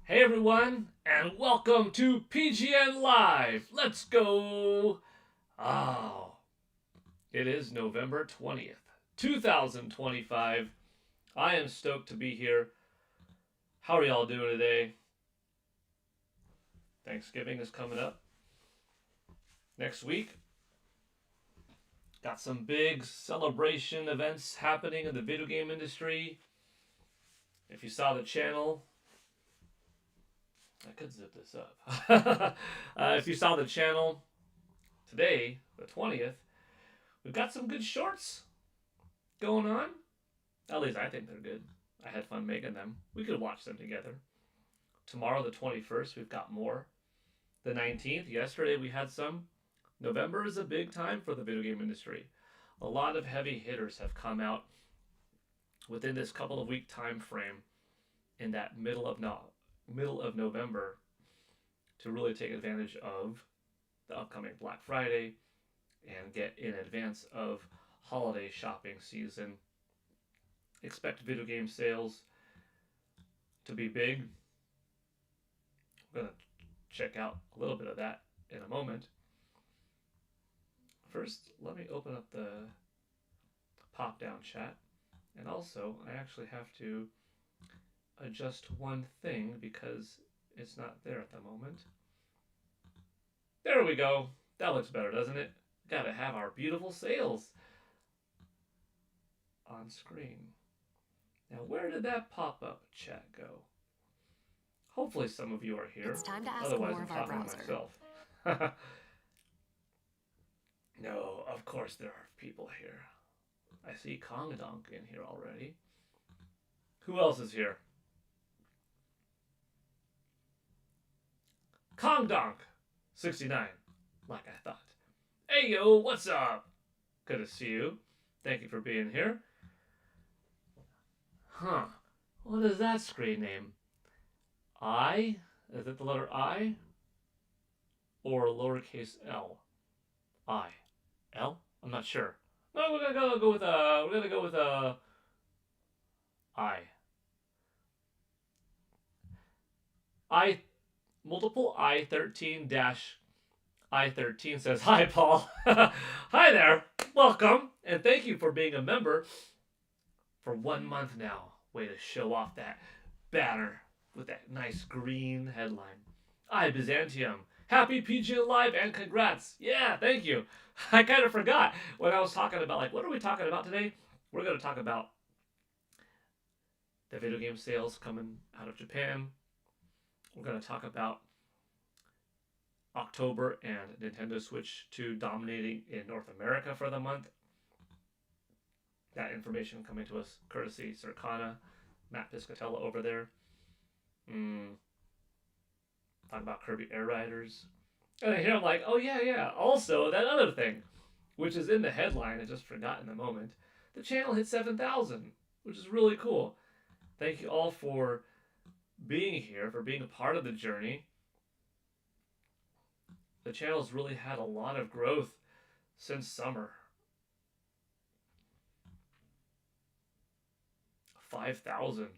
Hey everyone, and welcome to PGN Live. Let's go. Oh, it is November 20th, 2025. I am stoked to be here. How are y'all doing today? Thanksgiving is coming up next week. Got some big celebration events happening in the video game industry. If you saw the channel, I could zip this up. If you saw the channel today, the 20th, we've got some good shorts going on. At least I think they're good. I had fun making them. We could watch them together. Tomorrow, the 21st, we've got more. The 19th, yesterday we had some. November is a big time for the video game industry. A lot of heavy hitters have come out within this couple of week time frame in that middle of November to really take advantage of the upcoming Black Friday and get in advance of holiday shopping season. Expect video game sales to be big. We're going to check out a little bit of that in a moment. First, let me open up the pop-down chat. And also, I actually have to adjust one thing because it's not there at the moment. There we go. That looks better, doesn't it? Gotta have our beautiful sales on screen. Now, where did that pop-up chat go? Hopefully some of you are here. It's time to ask Otherwise, more I'm of our talking to browser. myself. No, of course there are people here. I see Kong Donk in here already. Who else is here? Kong Donk 69, like I thought. Hey yo, what's up? Good to see you. Thank you for being here. Huh. What is that screen name? I? Is it the letter I? Or lowercase l? I. L? I'm not sure. No, we're gonna go with I. I multiple I13 dash I13 says, "Hi Paul." Hi there. Welcome and thank you for being a member for 1 month now. Way to show off that banner with that nice green headline. I Byzantium. Happy PGN Live and congrats. Yeah, thank you. I kind of forgot when I was talking about, like, what are we talking about today? We're going to talk about the video game sales coming out of Japan. We're going to talk about October and Nintendo Switch 2 dominating in North America for the month. That information coming to us courtesy Circana, Matt Piscatella over there. Talk about Kirby Air Riders. And here I'm like, oh yeah. Also, that other thing, which is in the headline, I just forgot in the moment. The channel hit 7,000, which is really cool. Thank you all for being here, for being a part of the journey. The channel's really had a lot of growth since summer. 5,000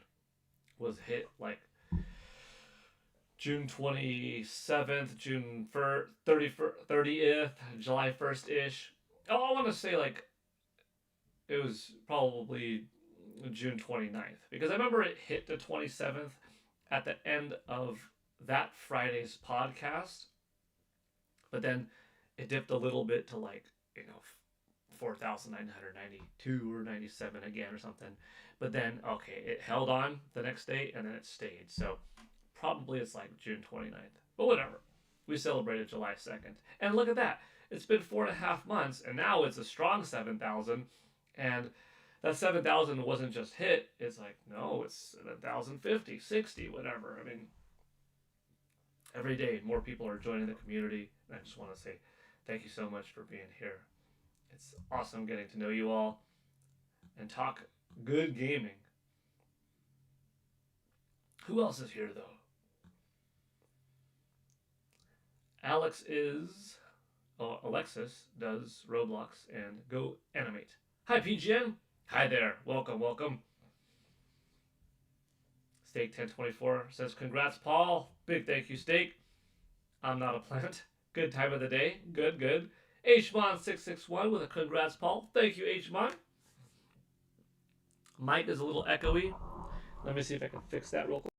was hit like June 27th, June 30th, July 1st-ish. Oh, I want to say like it was probably June 29th because I remember it hit the 27th at the end of that Friday's podcast, but then it dipped a little bit to like, 4,992 or 97 again or something. But then, okay, it held on the next day and then it stayed. So probably it's like June 29th. But whatever. We celebrated July 2nd. And look at that. It's been 4.5 months and now it's a strong 7,000. And that 7,000 wasn't just hit. It's like, no, it's 7,050, 60, whatever. I mean, every day more people are joining the community. And I just want to say thank you so much for being here. It's awesome getting to know you all and talk good gaming. Who else is here, though? Alexis does Roblox and Go Animate. Hi, PGN. Hi there. Welcome. Steak1024 says, congrats, Paul. Big thank you, Steak. I'm not a plant. Good time of the day. Good, good. Hmon661 with a congrats, Paul. Thank you, Hmon. Mic is a little echoey. Let me see if I can fix that real quick.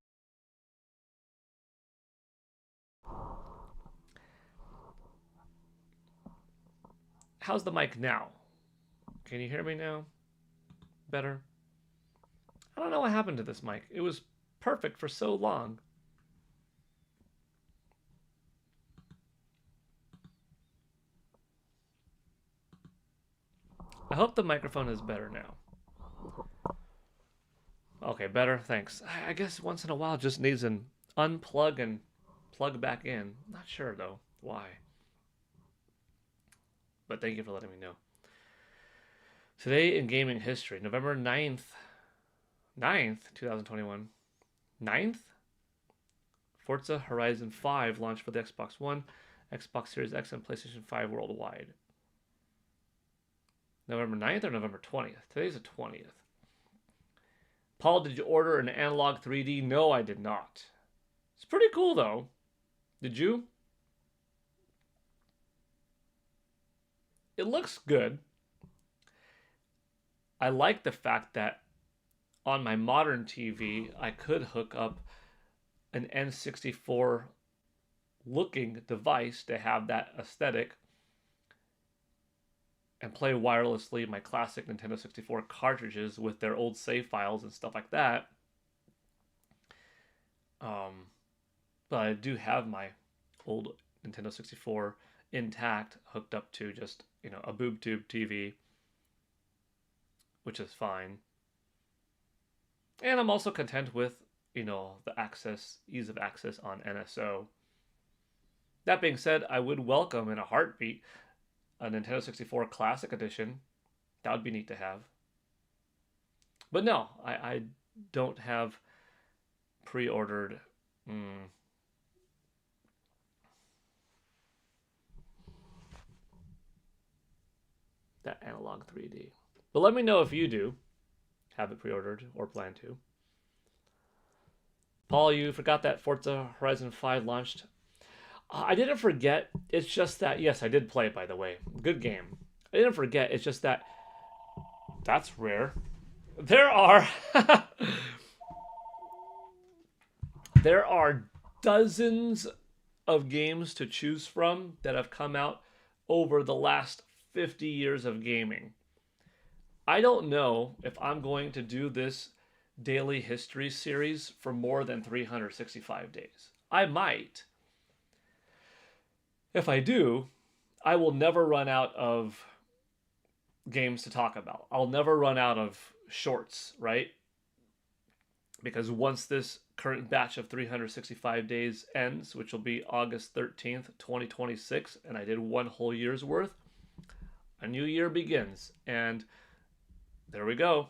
How's the mic now? Can you hear me now? Better? I don't know what happened to this mic. It was perfect for so long. I hope the microphone is better now. Okay, better. Thanks. I guess once in a while it just needs an unplug and plug back in. Not sure though why. But thank you for letting me know. Today in gaming history, November 9th, 2021. 9th? Forza Horizon 5 launched for the Xbox One, Xbox Series X, and PlayStation 5 worldwide. November 9th or November 20th? Today's the 20th. Paul, did you order an analog 3D? No, I did not. It's pretty cool, though. Did you? It looks good. I like the fact that on my modern TV, I could hook up an N64 looking device to have that aesthetic and play wirelessly my classic Nintendo 64 cartridges with their old save files and stuff like that. But I do have my old Nintendo 64 intact, hooked up to just, a boob tube TV, which is fine. And I'm also content with, the ease of access on NSO. That being said, I would welcome in a heartbeat a Nintendo 64 Classic Edition. That would be neat to have. But no, I don't have pre-ordered. That analog 3D. But let me know if you do have it pre-ordered or plan to. Paul, you forgot that Forza Horizon 5 launched. I didn't forget. It's just that, yes, I did play it, by the way. Good game. I didn't forget. It's just that that's rare. There are there are dozens of games to choose from that have come out over the last 50 years of gaming. I don't know if I'm going to do this daily history series for more than 365 days. I might. If I do, I will never run out of games to talk about. I'll never run out of shorts, right? Because once this current batch of 365 days ends, which will be August 13th, 2026, and I did one whole year's worth, a new year begins. And there we go.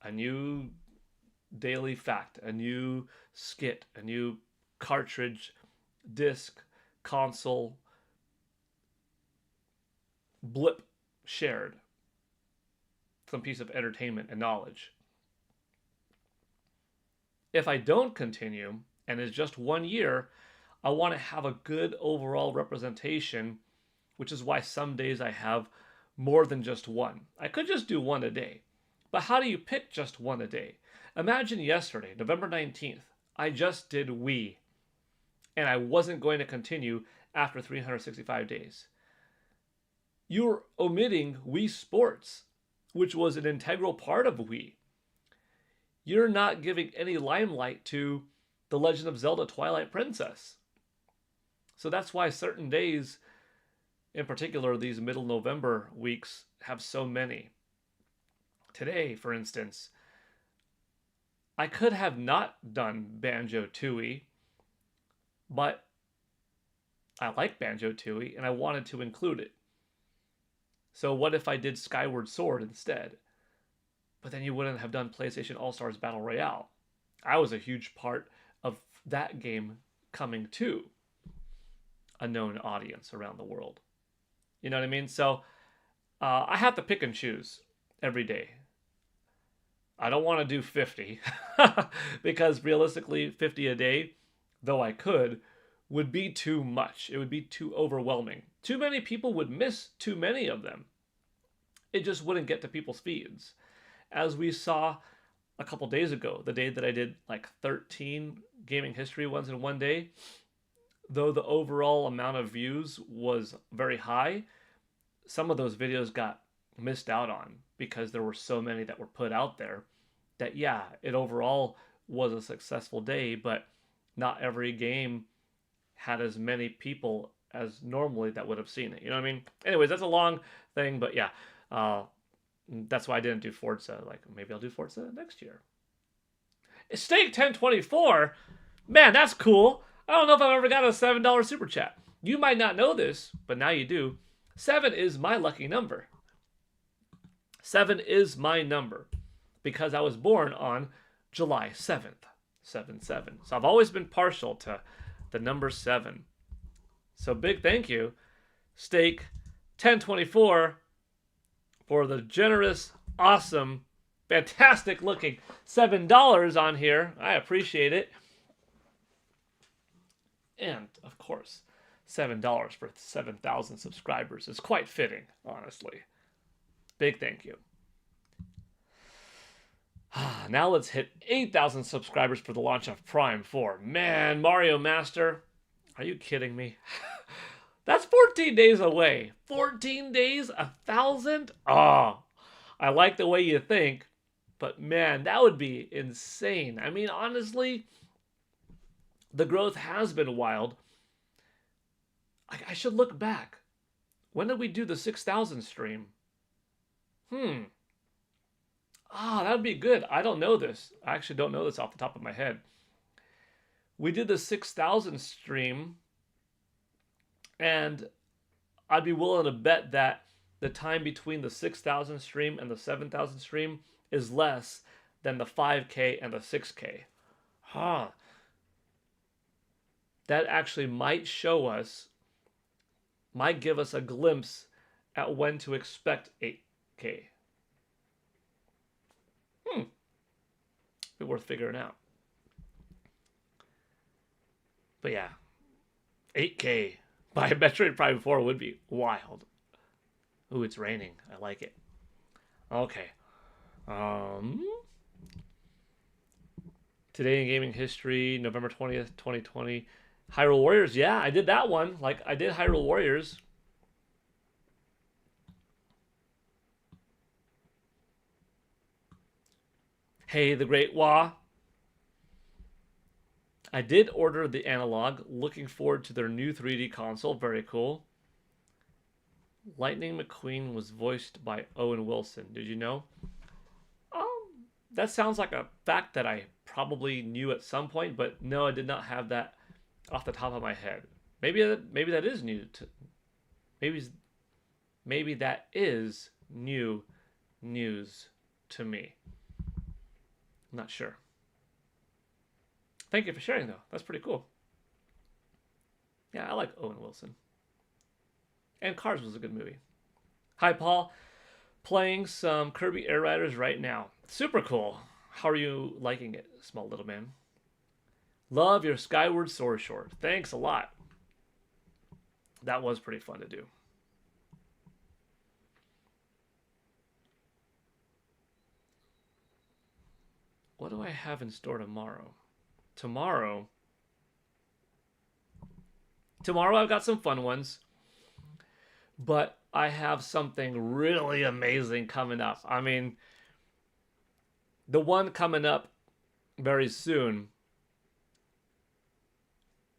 A new daily fact, a new skit, a new cartridge, disc, console, blip shared. Some piece of entertainment and knowledge. If I don't continue, and it's just 1 year, I want to have a good overall representation, which is why some days I have more than just one. I could just do one a day. But how do you pick just one a day? Imagine yesterday, November 19th, I just did Wii. And I wasn't going to continue after 365 days. You're omitting Wii Sports, which was an integral part of Wii. You're not giving any limelight to The Legend of Zelda Twilight Princess. So that's why certain days, in particular these middle November weeks, have so many. Today, for instance, I could have not done Banjo-Tooie, but I like Banjo-Tooie and I wanted to include it. So what if I did Skyward Sword instead? But then you wouldn't have done PlayStation All-Stars Battle Royale. I was a huge part of that game coming to a known audience around the world. You know what I mean? So I have to pick and choose every day. I don't want to do 50 because realistically, 50 a day, though I could, would be too much. It would be too overwhelming. Too many people would miss too many of them. It just wouldn't get to people's feeds. As we saw a couple days ago, the day that I did like 13 gaming history ones in one day, though the overall amount of views was very high, some of those videos got missed out on because there were so many that were put out there that, yeah, it overall was a successful day, but not every game had as many people as normally that would have seen it. You know what I mean? Anyways, that's a long thing, but yeah, that's why I didn't do Forza. Like, maybe I'll do Forza next year. Steak 1024? Man, that's cool. I don't know if I've ever got a $7 super chat. You might not know this, but now you do. 7 is my lucky number. 7 is my number because I was born on July 7th. 7-7. So I've always been partial to the number 7. So big thank you, Steak 1024, for the generous, awesome, fantastic looking $7 on here. I appreciate it. And of course, $7 for 7,000 subscribers is quite fitting, honestly. Big thank you. Now let's hit 8,000 subscribers for the launch of Prime 4. Man, Mario Master, are you kidding me? That's 14 days away. 14 days, 1,000? Oh, I like the way you think, but man, that would be insane. I mean, honestly, the growth has been wild. I should look back. When did we do the 6,000 stream? That would be good. I don't know this. I actually don't know this off the top of my head. We did the 6,000 stream, and I'd be willing to bet that the time between the 6,000 stream and the 7,000 stream is less than the 5K and the 6K. That actually might show us, might give us a glimpse at when to expect 8K. Be worth figuring out. But yeah, 8K by Metroid Prime 4 would be wild. Ooh, it's raining. I like it. Okay. Today in gaming history, November 20th, 2020. Hyrule Warriors. Yeah, I did that one. Like, I did Hyrule Warriors. Hey, the Great Wah. I did order the analog. Looking forward to their new 3D console. Very cool. Lightning McQueen was voiced by Owen Wilson. Did you know? That sounds like a fact that I probably knew at some point, but no, I did not have that off the top of my head. Maybe that is new. Maybe that is new news to me. I'm not sure. Thank you for sharing, though. That's pretty cool. Yeah, I like Owen Wilson. And Cars was a good movie. Hi, Paul. Playing some Kirby Air Riders right now. Super cool. How are you liking it, small little man? Love your Skyward Sword short. Thanks a lot. That was pretty fun to do. What do I have in store tomorrow? Tomorrow I've got some fun ones. But I have something really amazing coming up. I mean, the one coming up very soon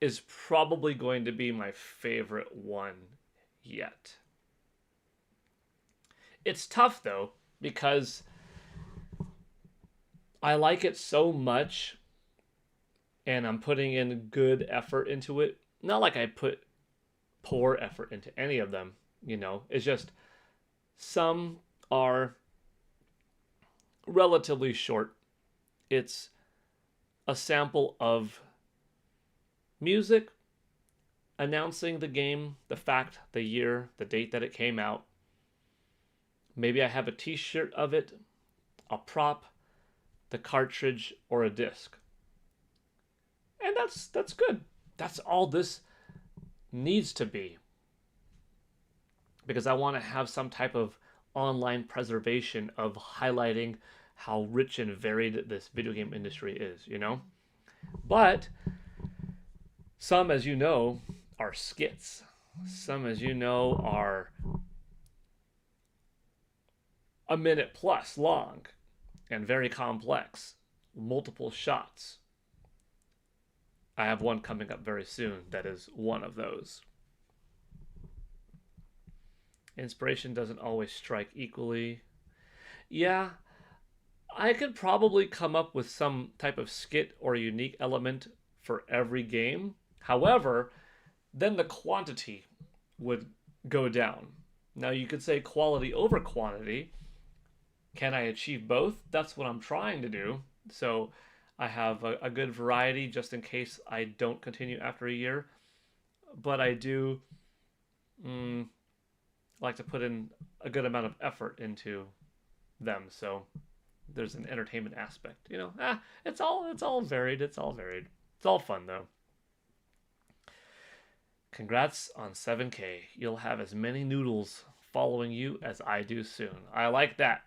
is probably going to be my favorite one yet. It's tough, though, because I like it so much, and I'm putting in good effort into it. Not like I put poor effort into any of them, you know. It's just some are relatively short. It's a sample of music announcing the game, the fact, the year, the date that it came out. Maybe I have a t-shirt of it, a prop, the cartridge, or a disc. And that's good. That's all this needs to be. Because I want to have some type of online preservation of highlighting how rich and varied this video game industry is, you know? But some, as you know, are skits. Some, as you know, are a minute plus long and very complex, multiple shots. I have one coming up very soon that is one of those. Inspiration doesn't always strike equally. Yeah, I could probably come up with some type of skit or unique element for every game. However, then the quantity would go down. Now you could say quality over quantity. Can I achieve both? That's what I'm trying to do. So I have a good variety just in case I don't continue after a year. But I do like to put in a good amount of effort into them. So there's an entertainment aspect. You know, it's all varied. It's all varied. It's all fun though. Congrats on 7K. You'll have as many noodles following you as I do soon. I like that.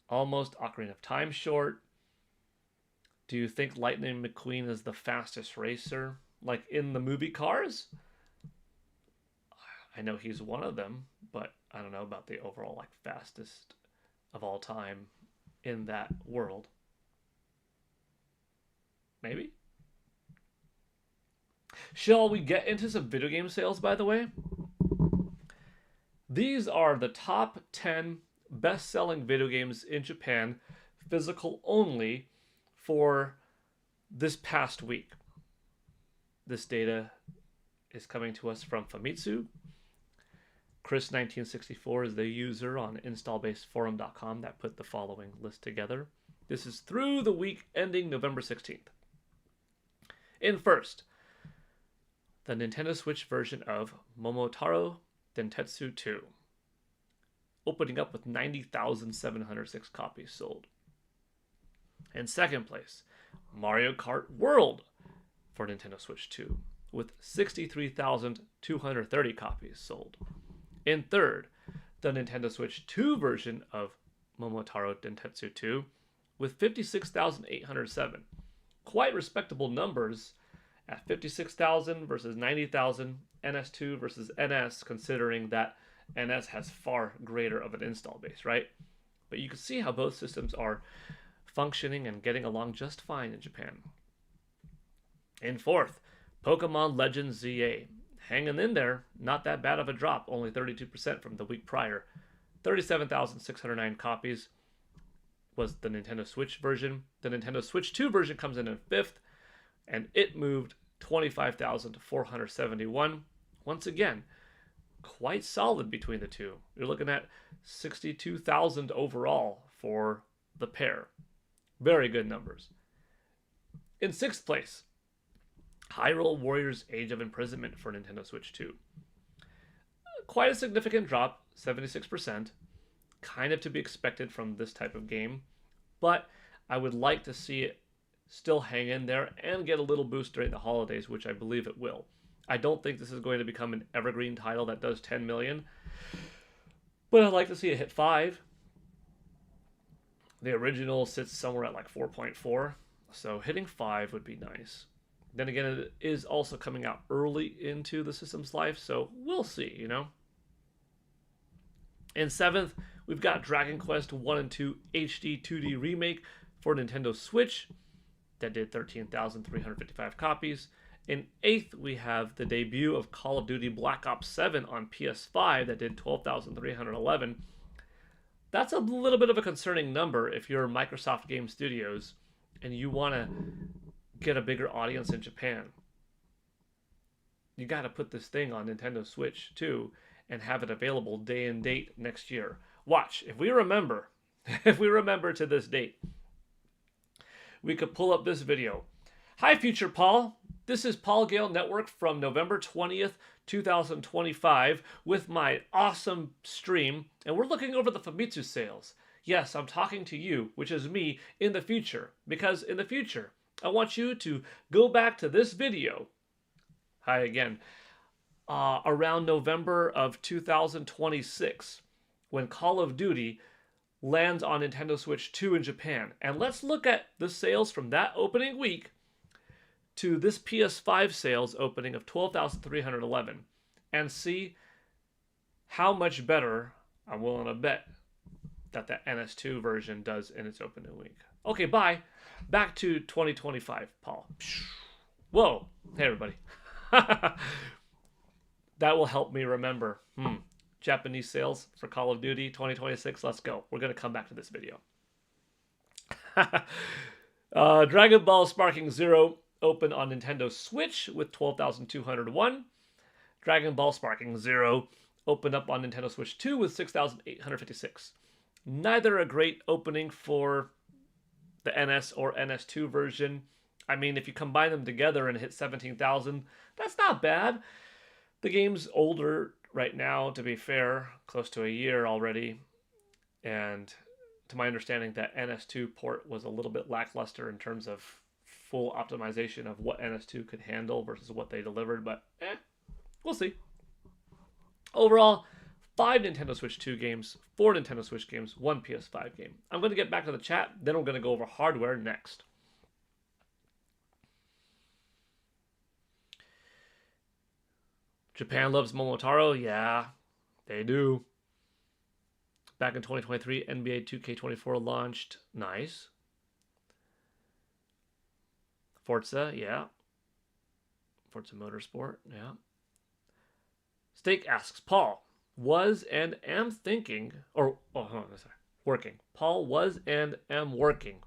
Almost Ocarina of Time short. Do you think Lightning McQueen is the fastest racer? Like in the movie Cars? I know he's one of them, but I don't know about the overall like fastest of all time in that world. Maybe? Shall we get into some video game sales, by the way? These are the top 10 best-selling video games in Japan, physical only, for this past week. This data is coming to us from Famitsu. Chris1964 is the user on installbaseforum.com that put the following list together. This is through the week ending November 16th. In first, the Nintendo Switch version of Momotaro Dentetsu 2, opening up with 90,706 copies sold. In second place, Mario Kart World for Nintendo Switch 2, with 63,230 copies sold. In third, the Nintendo Switch 2 version of Momotaro Dentetsu 2, with 56,807. Quite respectable numbers at 56,000 versus 90,000, NS2 versus NS, considering that NS has far greater of an install base, right? But you can see how both systems are functioning and getting along just fine in Japan. In fourth, Pokemon Legends ZA. Hanging in there, not that bad of a drop, only 32% from the week prior. 37,609 copies was the Nintendo Switch version. The Nintendo Switch 2 version comes in fifth, and it moved 25,471. Once again, quite solid between the two. You're looking at 62,000 overall for the pair. Very good numbers. In sixth place, Hyrule Warriors Age of Imprisonment for Nintendo Switch 2. Quite a significant drop, 76%. Kind of to be expected from this type of game. But I would like to see it still hang in there and get a little boost during the holidays, which I believe it will. I don't think this is going to become an evergreen title that does 10 million. But I'd like to see it hit 5. The original sits somewhere at like 4.4. So hitting 5 would be nice. Then again, it is also coming out early into the system's life, so we'll see, you know. In seventh, we've got Dragon Quest 1 and 2 HD 2D Remake for Nintendo Switch. That did 13,355 copies. In eighth, we have the debut of Call of Duty Black Ops 7 on PS5 that did 12,311. That's a little bit of a concerning number if you're Microsoft Game Studios and you want to get a bigger audience in Japan. You got to put this thing on Nintendo Switch too and have it available day and date next year. Watch, if we remember to this date, we could pull up this video. Hi, Future Paul. This is Paul Gale Network from November 20th, 2025 with my awesome stream, and we're looking over the Famitsu sales. Yes, I'm talking to you, which is me, in the future. Because in the future, I want you to go back to this video. Hi again. Around November of 2026, when Call of Duty lands on Nintendo Switch 2 in Japan. And let's look at the sales from that opening week to this PS5 sales opening of 12,311 and see how much better I'm willing to bet that the NS2 version does in its opening week. Okay, bye. Back to 2025, Paul. Whoa. Hey, everybody. That will help me remember. Japanese sales for Call of Duty 2026. Let's go. We're going to come back to this video. Dragon Ball Sparking Zero opened on Nintendo Switch with 12,201. Dragon Ball Sparking Zero opened up on Nintendo Switch 2 with 6,856. Neither a great opening for the NS or NS2 version. I mean, if you combine them together and hit 17,000, that's not bad. The game's older right now, to be fair, close to a year already. And to my understanding, that NS2 port was a little bit lackluster in terms of full optimization of what NS2 could handle versus what they delivered. But we'll see. Overall, 5 Nintendo Switch 2 games, 4 Nintendo Switch games, 1 PS5 game. I'm going to get back to the chat, then we're going to go over hardware next. Japan loves Momotaro? Yeah, they do. Back in 2023, NBA 2K24 launched. Nice. Forza, yeah. Forza Motorsport, yeah. Steak asks, Paul, was and am thinking, or, working. Paul was and am working.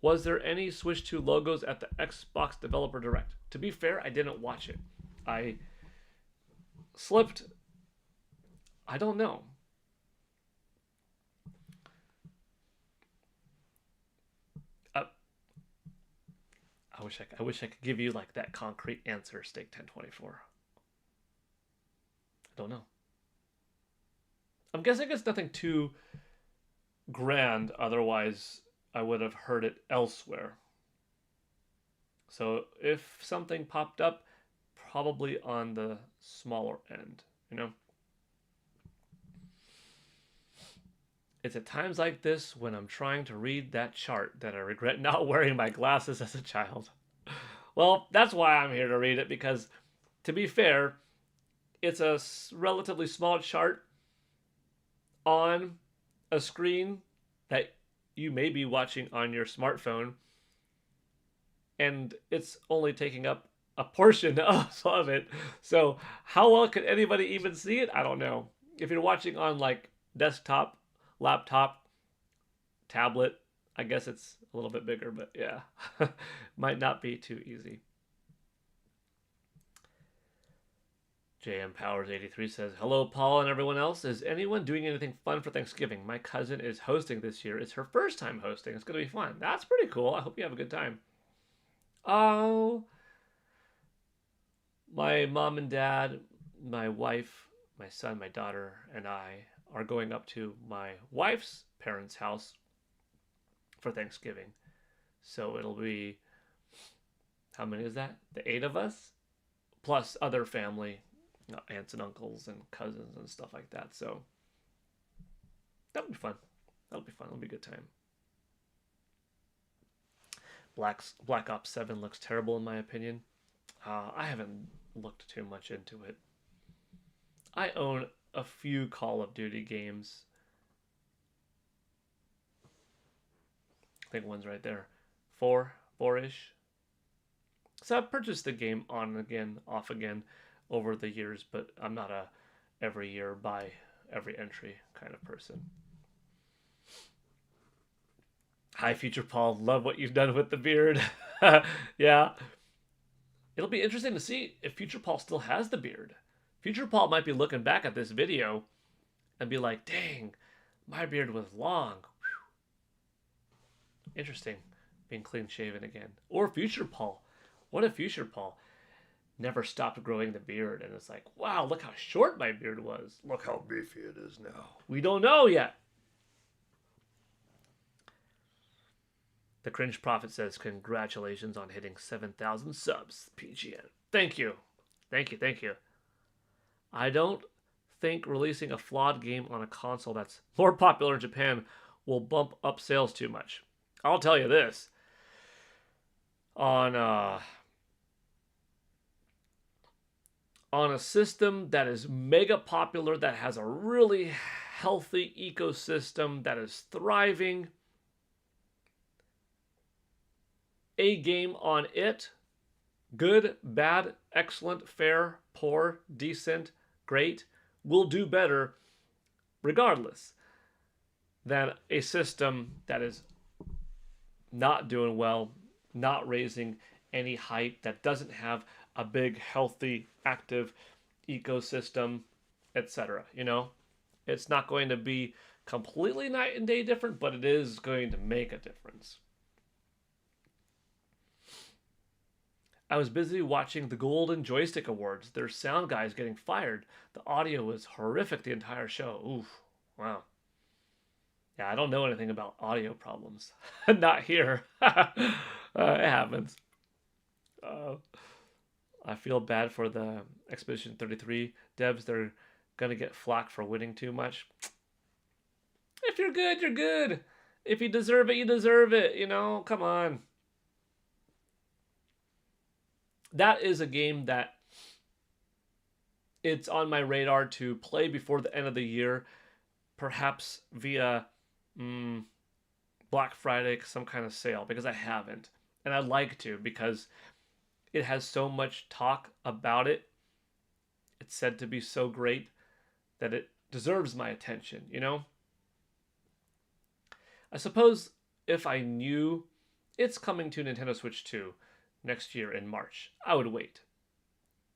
Was there any Switch 2 logos at the Xbox Developer Direct? To be fair, I didn't watch it. I slipped. I don't know. I wish I could give you like that concrete answer, Steak 1024. I don't know. I'm guessing it's nothing too grand, otherwise I would have heard it elsewhere. So if something popped up, probably on the smaller end, you know? It's at times like this when I'm trying to read that chart that I regret not wearing my glasses as a child. Well, that's why I'm here to read it, because to be fair, it's a relatively small chart on a screen that you may be watching on your smartphone, and it's only taking up a portion of it. So how well could anybody even see it? I don't know. If you're watching on like desktop, laptop, tablet, I guess it's a little bit bigger, but yeah, might not be too easy. JM Powers 83 says, hello, Paul and everyone else. Is anyone doing anything fun for Thanksgiving? My cousin is hosting this year. It's her first time hosting. It's going to be fun. That's pretty cool. I hope you have a good time. Oh, my mom and dad, my wife, my son, my daughter, and I are going up to my wife's parents' house for Thanksgiving. So it'll be, how many is that? The 8 of us, plus other family, aunts and uncles and cousins and stuff like that. So that'll be fun. That'll be fun. It'll be a good time. Black Ops 7 looks terrible in my opinion. I haven't looked too much into it. I own a few Call of Duty games. I think one's right there. 4-ish. So I've purchased the game on and again, off again over the years, but I'm not a every year buy every entry kind of person. Hi, Future Paul. Love what you've done with the beard. Yeah. It'll be interesting to see if Future Paul still has the beard. Future Paul might be looking back at this video and be like, dang, my beard was long. Whew. Interesting. Being clean shaven again. Or Future Paul. What if Future Paul never stopped growing the beard and it's like, wow, look how short my beard was. Look how beefy it is now. We don't know yet. The Cringe Prophet says, congratulations on hitting 7,000 subs, PGN. Thank you. Thank you, thank you. I don't think releasing a flawed game on a console that's more popular in Japan will bump up sales too much. I'll tell you this. On a system that is mega popular, that has a really healthy ecosystem, that is thriving, a game on it, good, bad, excellent, fair, poor, decent, great, will do better regardless than a system that is not doing well, not raising any hype, that doesn't have a big, healthy, active ecosystem, etc. You know, it's not going to be completely night and day different, but it is going to make a difference. I was busy watching the Golden Joystick Awards. Their sound guy is getting fired. The audio was horrific the entire show. Oof. Wow. Yeah, I don't know anything about audio problems. Not here. It happens. I feel bad for the Expedition 33 devs. They're going to get flack for winning too much. If you're good, you're good. If you deserve it, you deserve it. You know, come on. That is a game that it's on my radar to play before the end of the year, perhaps via Black Friday, some kind of sale, because I haven't. And I'd like to, because it has so much talk about it. It's said to be so great that it deserves my attention, you know? I suppose if I knew it's coming to Nintendo Switch 2 next year in March, I would wait.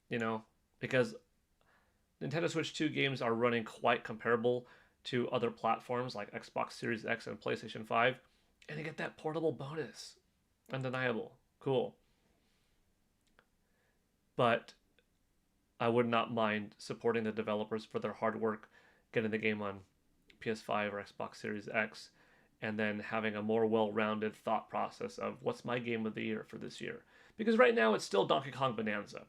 You know, because Nintendo Switch 2 games are running quite comparable to other platforms like Xbox Series X and PlayStation 5, and you get that portable bonus. Undeniable. Cool. But I would not mind supporting the developers for their hard work getting the game on PS5 or Xbox Series X, and then having a more well-rounded thought process of what's my game of the year for this year. Because right now it's still Donkey Kong Bonanza.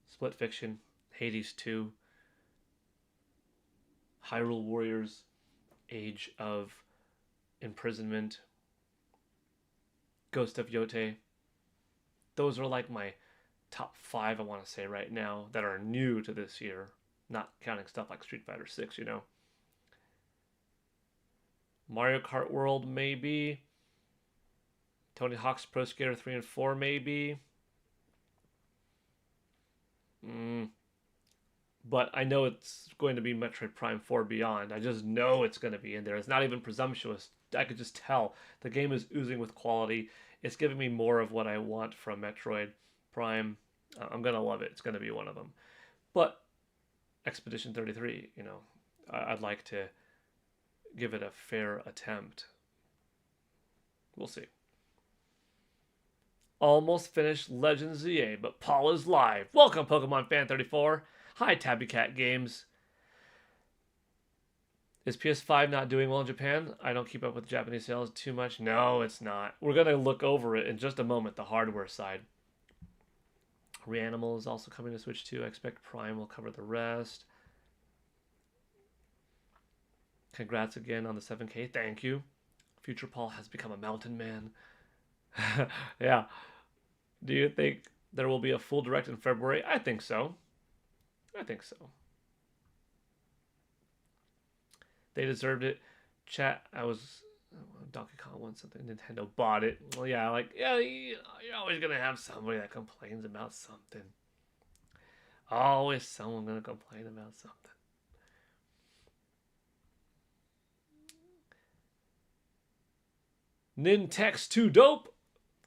Split Fiction, Hades 2, Hyrule Warriors, Age of Imprisonment, Ghost of Yote. Those are like my top 5, I want to say right now, that are new to this year. Not counting stuff like Street Fighter 6, you know. Mario Kart World, maybe. Tony Hawk's Pro Skater 3 and 4, maybe. But I know it's going to be Metroid Prime 4 Beyond. I just know it's going to be in there. It's not even presumptuous. I could just tell. The game is oozing with quality. It's giving me more of what I want from Metroid Prime. I'm going to love it. It's going to be one of them. But Expedition 33, you know, I'd like to give it a fair attempt. We'll see. Almost finished Legends ZA, but Paul is live. Welcome, Pokemon Fan 34. Hi, Tabby Cat Games. Is PS5 not doing well in Japan? I don't keep up with Japanese sales too much. No, it's not. We're going to look over it in just a moment, the hardware side. Reanimal is also coming to Switch 2. I expect Prime will cover the rest. Congrats again on the 7K. Thank you. Future Paul has become a mountain man. Yeah. Do you think there will be a full direct in February? I think so. I think so. They deserved it. Chat, Donkey Kong wants something. Nintendo bought it. Well, yeah, you're always going to have somebody that complains about something. Always someone going to complain about something. Nintex2 Dope.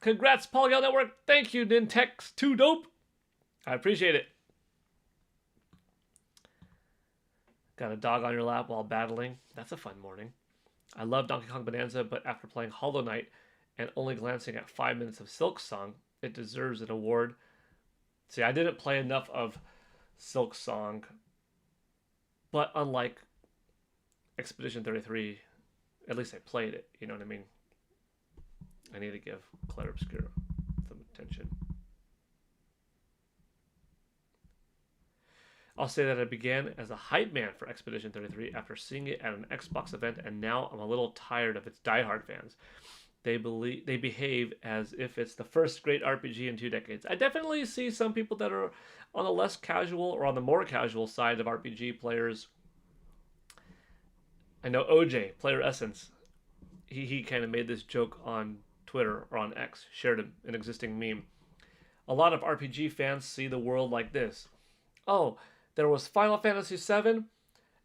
Congrats, Polygon Network. Thank you, Nintex2 Dope. I appreciate it. Got a dog on your lap while battling. That's a fun morning. I love Donkey Kong Bonanza, but after playing Hollow Knight and only glancing at 5 minutes of Silk Song, it deserves an award. See, I didn't play enough of Silk Song, but unlike Expedition 33, At least I played it. You know what I mean? I need to give Clair Obscura some attention. I'll say that I began as a hype man for Expedition 33 after seeing it at an Xbox event, and now I'm a little tired of its diehard fans. They behave as if it's the first great RPG in 2 decades. I definitely see some people that are on the less casual or on the more casual side of RPG players. I know OJ, Player Essence, he kind of made this joke on Twitter or on X, shared an existing meme. A lot of RPG fans see the world like this. Oh, there was Final Fantasy VII,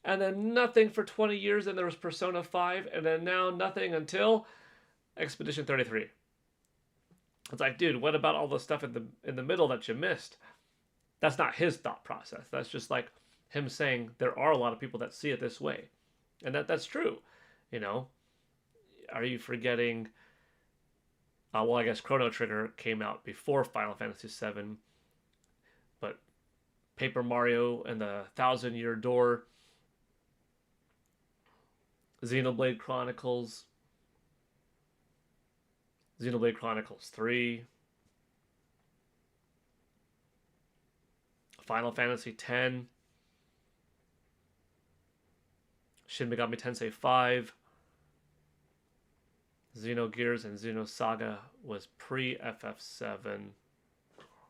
and then nothing for 20 years, and there was Persona 5, and then now nothing until Expedition 33. It's like, dude, what about all the stuff in the middle that you missed? That's not his thought process. That's just like him saying there are a lot of people that see it this way. And that's true. You know, are you forgetting? Well, I guess Chrono Trigger came out before Final Fantasy VII, but Paper Mario and the Thousand Year Door, Xenoblade Chronicles 3, Final Fantasy X, Shin Megami Tensei 5, Xenogears and Xenosaga was pre-FF7.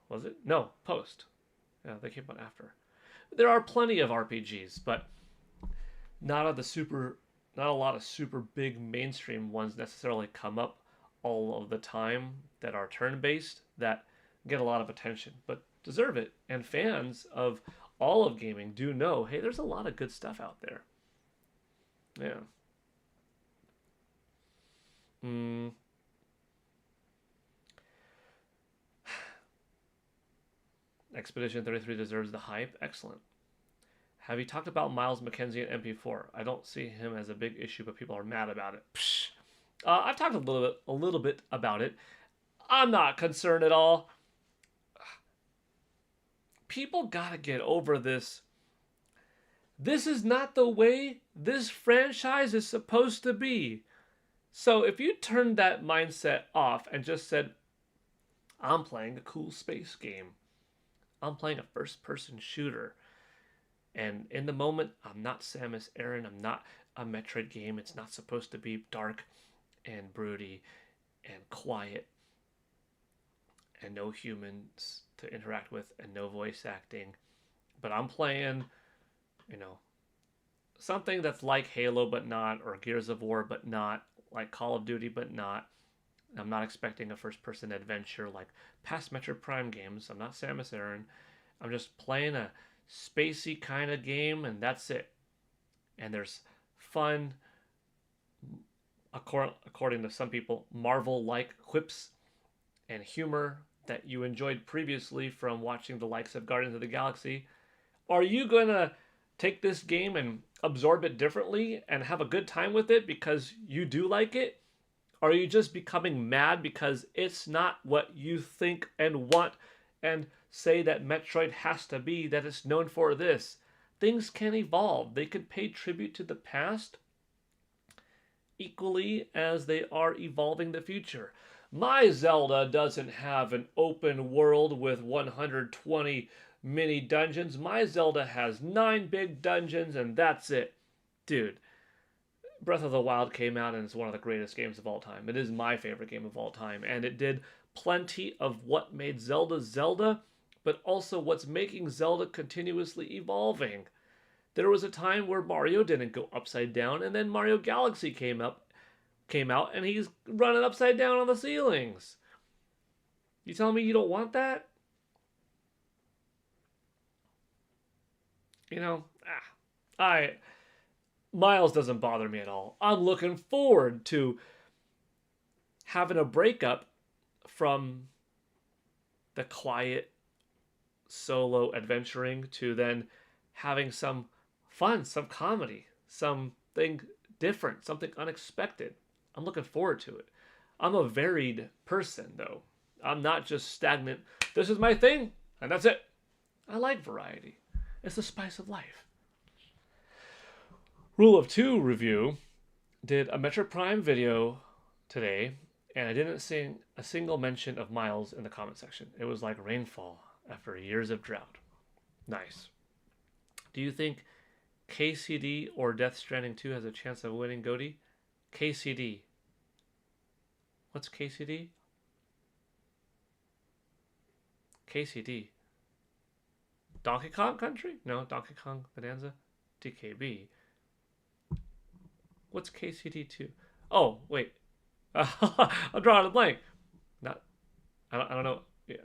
Was it? No, post. Yeah, they came out after. There are plenty of RPGs, but not a lot of super big mainstream ones necessarily come up all of the time that are turn-based that get a lot of attention, but deserve it. And fans of all of gaming do know, hey, there's a lot of good stuff out there. Yeah. Expedition 33 deserves the hype. Excellent. Have you talked about Miles McKenzie at MP4? I don't see him as a big issue, but people are mad about it. I've talked a little bit about it. I'm not concerned at all. People gotta get over this. This is not the way this franchise is supposed to be. So if you turned that mindset off and just said, I'm playing a cool space game. I'm playing a first-person shooter. And in the moment, I'm not Samus Aran. I'm not a Metroid game. It's not supposed to be dark and broody and quiet and no humans to interact with and no voice acting. But I'm playing, something that's like Halo but not, or Gears of War but not, like Call of Duty but not. I'm not expecting a first-person adventure like past Metroid Prime games. I'm not Samus Aran. I'm just playing a spacey kind of game, and that's it. And there's fun, according to some people, Marvel-like quips and humor that you enjoyed previously from watching the likes of Guardians of the Galaxy. Are you going to take this game and absorb it differently and have a good time with it because you do like it? Or are you just becoming mad because it's not what you think and want and say that Metroid has to be, that it's known for this? Things can evolve. They can pay tribute to the past equally as they are evolving the future. My Zelda doesn't have an open world with 120 mini dungeons. My Zelda has 9 big dungeons and that's it. Dude, Breath of the Wild came out and it's one of the greatest games of all time. It is my favorite game of all time, and it did plenty of what made Zelda Zelda, but also what's making Zelda continuously evolving. There was a time where Mario didn't go upside down, and then Mario Galaxy came out, and he's running upside down on the ceilings. You telling me you don't want that? Miles doesn't bother me at all. I'm looking forward to having a breakup from the quiet solo adventuring to then having some fun, some comedy, something different, something unexpected. I'm looking forward to it. I'm a varied person, though. I'm not just stagnant. This is my thing, and that's it. I like variety. It's the spice of life. Rule of 2 review. Did a Metro Prime video today, and I didn't see a single mention of Miles in the comment section. It was like rainfall after years of drought. Nice. Do you think KCD or Death Stranding 2 has a chance of winning GOTY? KCD. What's KCD? KCD. Donkey Kong Country? No, Donkey Kong Bonanza. DKB. What's KCD 2? Oh, wait. I'm drawing a blank. Not. I don't know. Yeah.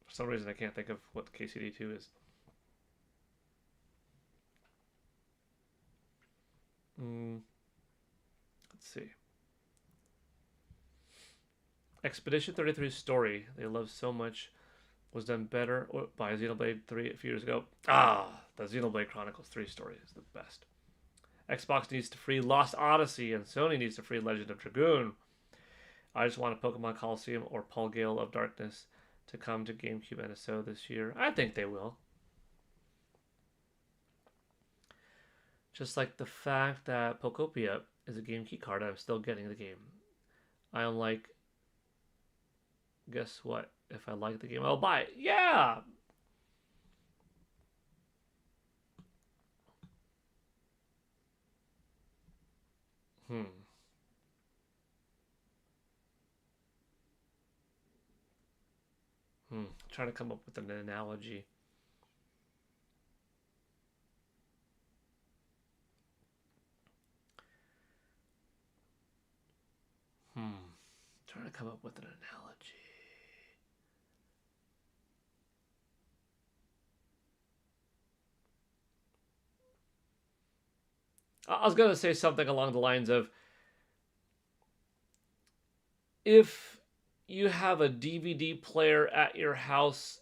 For some reason, I can't think of what KCD 2 is. Let's see. Expedition 33's story they love so much was done better by Xenoblade 3 a few years ago. The Xenoblade Chronicles 3 story is the best. Xbox needs to free Lost Odyssey, and Sony needs to free Legend of Dragoon. I just want a Pokemon Coliseum or Paul Gale of Darkness to come to GameCube NS2 this year. I think they will. Just like the fact that Pokopia is a game key card, I'm still getting the game. I'm like, guess what? If I like the game, I'll buy it. Yeah! Trying to come up with an analogy. Trying to come up with an analogy. I was going to say something along the lines of, if you have a DVD player at your house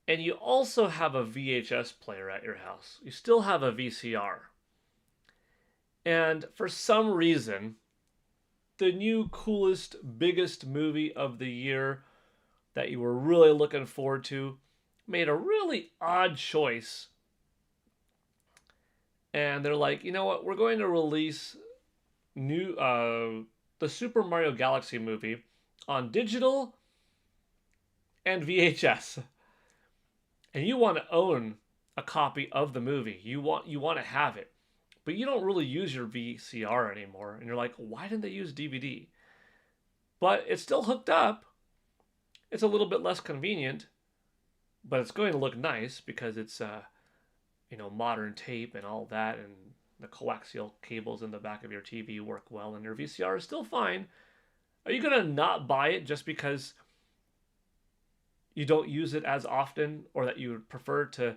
and you also have a VHS player at your house, you still have a VCR. And for some reason, the new coolest, biggest movie of the year that you were really looking forward to made a really odd choice. And they're like, you know what? We're going to release the Super Mario Galaxy movie on digital and VHS. And you want to own a copy of the movie. You want to have it. But you don't really use your VCR anymore. And you're like, why didn't they use DVD? But it's still hooked up. It's a little bit less convenient, but it's going to look nice because it's modern tape and all that, and the coaxial cables in the back of your TV work well, and your VCR is still fine. Are you going to not buy it just because you don't use it as often, or that you would prefer to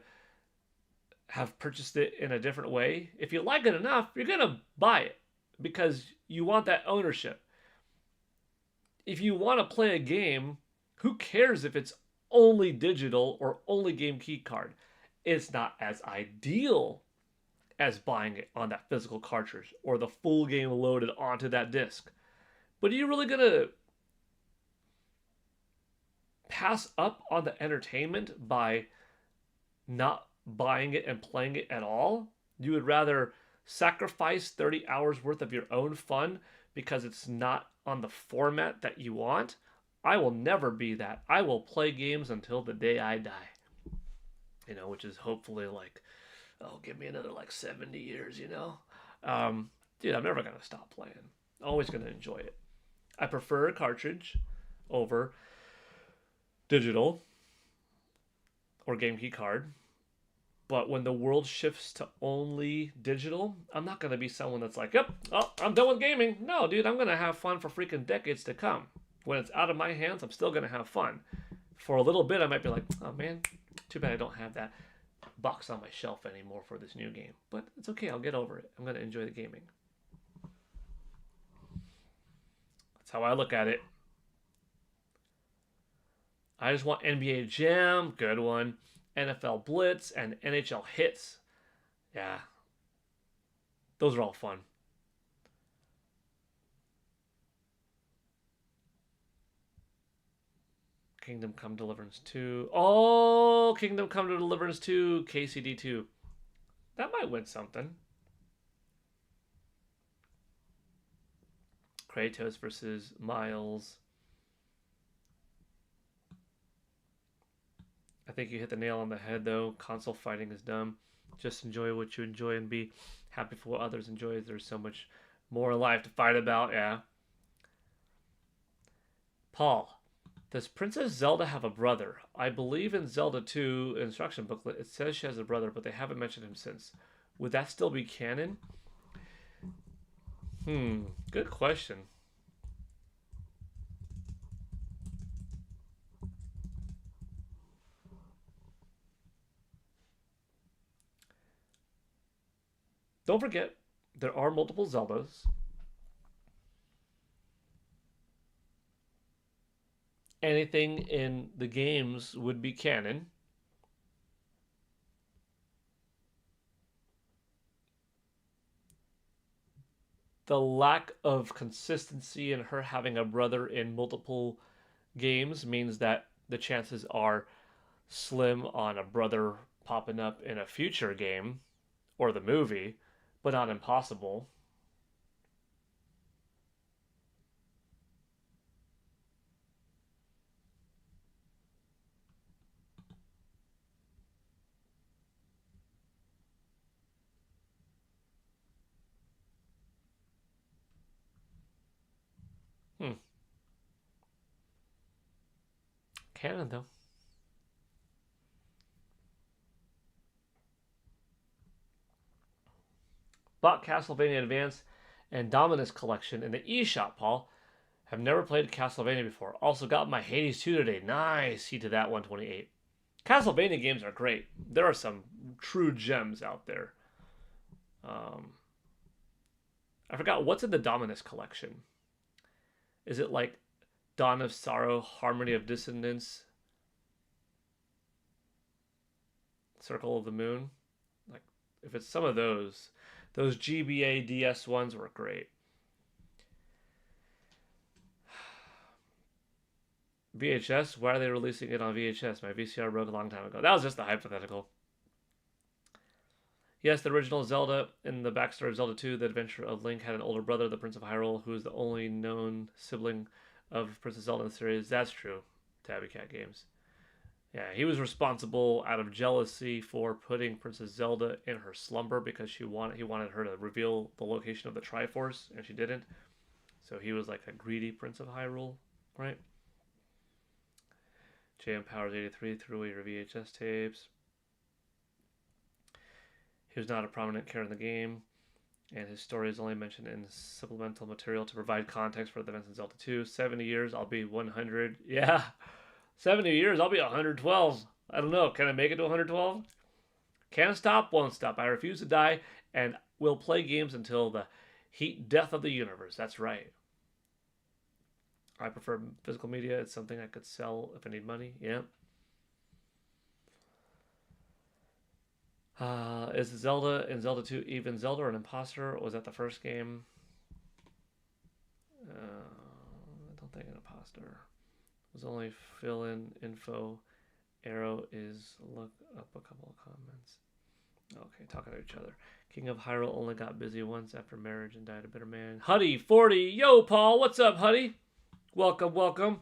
have purchased it in a different way? If you like it enough, you're going to buy it because you want that ownership. If you want to play a game, who cares if it's only digital or only game key card? It's not as ideal as buying it on that physical cartridge or the full game loaded onto that disc. But are you really going to pass up on the entertainment by not buying it and playing it at all? You would rather sacrifice 30 hours worth of your own fun because it's not on the format that you want? I will never be that. I will play games until the day I die. Which is hopefully like, give me another 70 years, Dude, I'm never going to stop playing. Always going to enjoy it. I prefer a cartridge over digital or game key card. But when the world shifts to only digital, I'm not going to be someone that's like, yep, I'm done with gaming. No, dude, I'm going to have fun for freaking decades to come. When it's out of my hands, I'm still going to have fun. For a little bit, I might be like, oh man, too bad I don't have that box on my shelf anymore for this new game. But it's okay, I'll get over it. I'm going to enjoy the gaming. That's how I look at it. I just want NBA Jam, good one. NFL Blitz and NHL Hits. Yeah. Those are all fun. Kingdom Come Deliverance 2. Oh, Kingdom Come Deliverance 2, KCD 2. That might win something. Kratos versus Miles. I think you hit the nail on the head, though. Console fighting is dumb. Just enjoy what you enjoy and be happy for what others enjoy. There's so much more in life to fight about. Yeah. Paul, does Princess Zelda have a brother? I believe in Zelda 2 instruction booklet it says she has a brother, but they haven't mentioned him since. Would that still be canon? Good question. Don't forget, there are multiple Zeldas. Anything in the games would be canon. The lack of consistency in her having a brother in multiple games means that the chances are slim on a brother popping up in a future game or the movie, but not impossible. Canon, though. Bought Castlevania Advance and Dominus Collection in the eShop, Paul. Have never played Castlevania before. Also got my Hades 2 today. Nice. He to that 128. Castlevania games are great. There are some true gems out there. I forgot what's in the Dominus Collection. Is it like Dawn of Sorrow, Harmony of Dissonance, Circle of the Moon? Like, if it's some of those GBA DS ones were great. VHS? Why are they releasing it on VHS? My VCR broke a long time ago. That was just a hypothetical. Yes, the original Zelda, in the backstory of Zelda 2, the adventure of Link had an older brother, the Prince of Hyrule, who is the only known sibling of Princess Zelda in the series. That's true. Tabby Cat Games. Yeah, he was responsible out of jealousy for putting Princess Zelda in her slumber because he wanted her to reveal the location of the Triforce, and she didn't. So he was like a greedy Prince of Hyrule, right? JM Powers 83 threw away your VHS tapes. He was not a prominent character in the game, and his story is only mentioned in supplemental material to provide context for the events in Zelda 2. 70 years, I'll be 100. Yeah, 70 years, I'll be 112. I don't know, can I make it to 112? Can't stop, won't stop. I refuse to die, and will play games until the heat death of the universe. That's right. I prefer physical media. It's something I could sell if I need money. Yeah. Is Zelda in Zelda 2 even Zelda or an imposter? Or was that the first game? I don't think an imposter. It was only fill-in info. Arrow is look up a couple of comments. Okay, talking to each other. King of Hyrule only got busy once after marriage and died a bitter man. Huddy 40. Yo, Paul. What's up, Huddy? Welcome, welcome.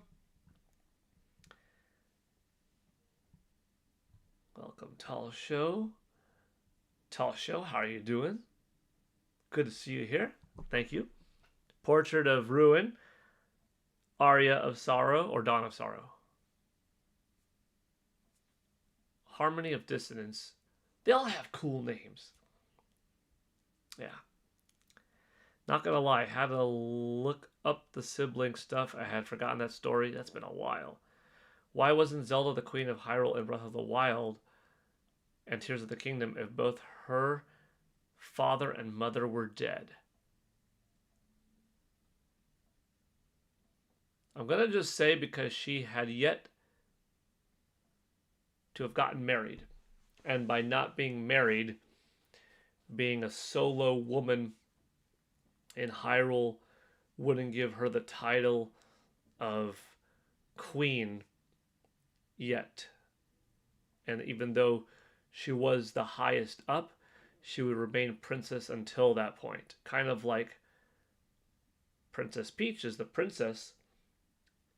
Welcome, Tall Show. Tall Show, how are you doing? Good to see you here. Thank you. Portrait of Ruin. Aria of Sorrow or Dawn of Sorrow. Harmony of Dissonance. They all have cool names. Yeah. Not gonna lie, had to look up the sibling stuff. I had forgotten that story. That's been a while. Why wasn't Zelda the Queen of Hyrule in Breath of the Wild and Tears of the Kingdom if both her father and mother were dead? I'm gonna just say because she had yet to have gotten married. And by not being married, being a solo woman in Hyrule wouldn't give her the title of queen yet. And even though she was the highest up, she would remain princess until that point. Kind of like Princess Peach is the princess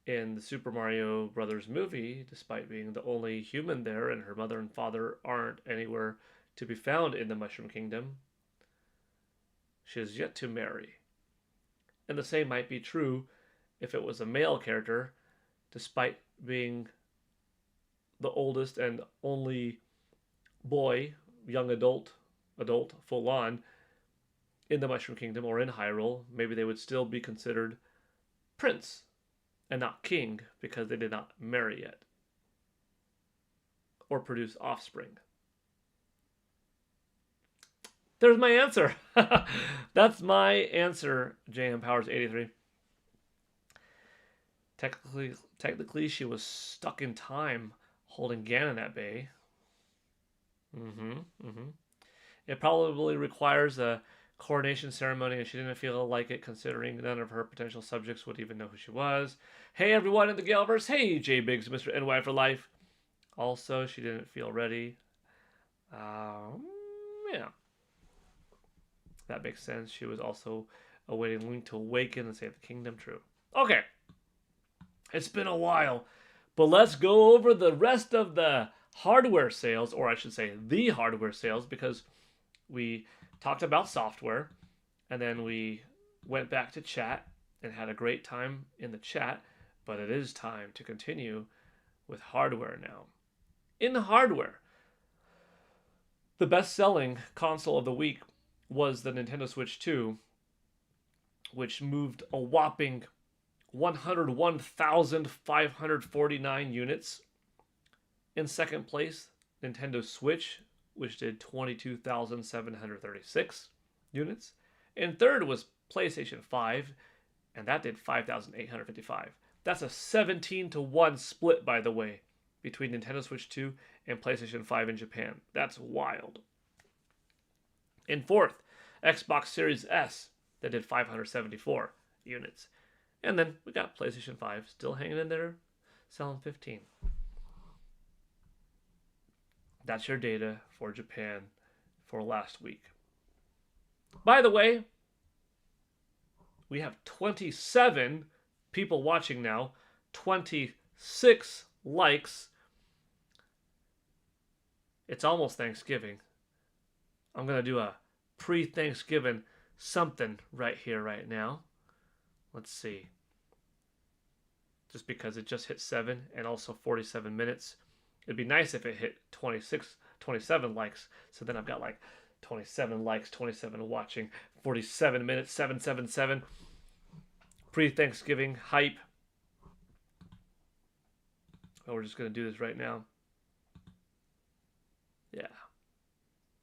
in the Super Mario Brothers movie, despite being the only human there, and her mother and father aren't anywhere to be found in the Mushroom Kingdom. She is yet to marry. And the same might be true if it was a male character, despite being the oldest and only boy, young adult, full on, in the Mushroom Kingdom or in Hyrule. Maybe they would still be considered prince and not king because they did not marry yet or produce offspring. There's my answer. That's my answer, JM Powers 83. Technically, she was stuck in time holding Ganon at bay. It probably requires a coronation ceremony, and she didn't feel like it, considering none of her potential subjects would even know who she was. Hey, everyone in the Galeverse. Hey, J Biggs, Mr. NY for life. Also, she didn't feel ready. Yeah. That makes sense. She was also awaiting Link to awaken and save the kingdom. True. Okay. It's been a while, but let's go over the rest of the hardware sales, or I should say the hardware sales, because we talked about software, and then we went back to chat and had a great time in the chat, but it is time to continue with hardware now. In hardware, the best-selling console of the week was the Nintendo Switch 2, which moved a whopping 101,549 units. In second place, Nintendo Switch, which did 22,736 units. In third was PlayStation 5, and that did 5,855. That's a 17-to-1 split, by the way, between Nintendo Switch 2 and PlayStation 5 in Japan. That's wild. In fourth, Xbox Series S, that did 574 units. And then we got PlayStation 5 still hanging in there, selling 15. That's your data for Japan for last week. By the way, we have 27 people watching now, 26 likes. It's almost Thanksgiving. I'm going to do a pre-Thanksgiving something right here, right now. Let's see. Just because it just hit 7 and also 47 minutes. It'd be nice if it hit 27 likes. So then I've got like 27 likes, 27 watching, 47 minutes, 777. Pre-Thanksgiving hype. Oh, we're just going to do this right now. Yeah.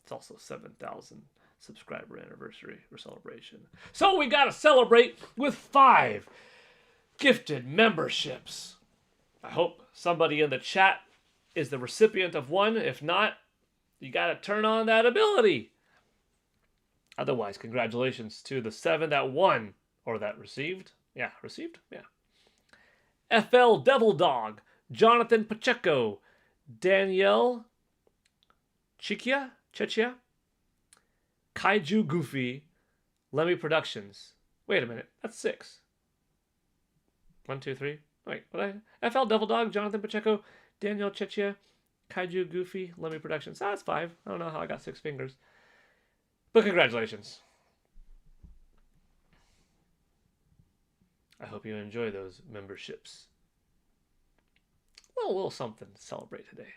It's also 7,000 subscriber anniversary or celebration. So we got to celebrate with 5 gifted memberships. I hope somebody in the chat is the recipient of one. If not, you got to turn on that ability. Otherwise, congratulations to the 7 that won or that received. Yeah, received? Yeah. FL Devil Dog, Jonathan Pacheco, Danielle Chechia, Kaiju Goofy, Lemmy Productions. Wait a minute, that's 6. 1, 2, 3. Wait, what? FL Devil Dog, Jonathan Pacheco, Danielle Chechia, Kaiju Goofy, Lemmy Productions. That's 5. I don't know how I got 6 fingers. But congratulations. I hope you enjoy those memberships. Well, a little something to celebrate today.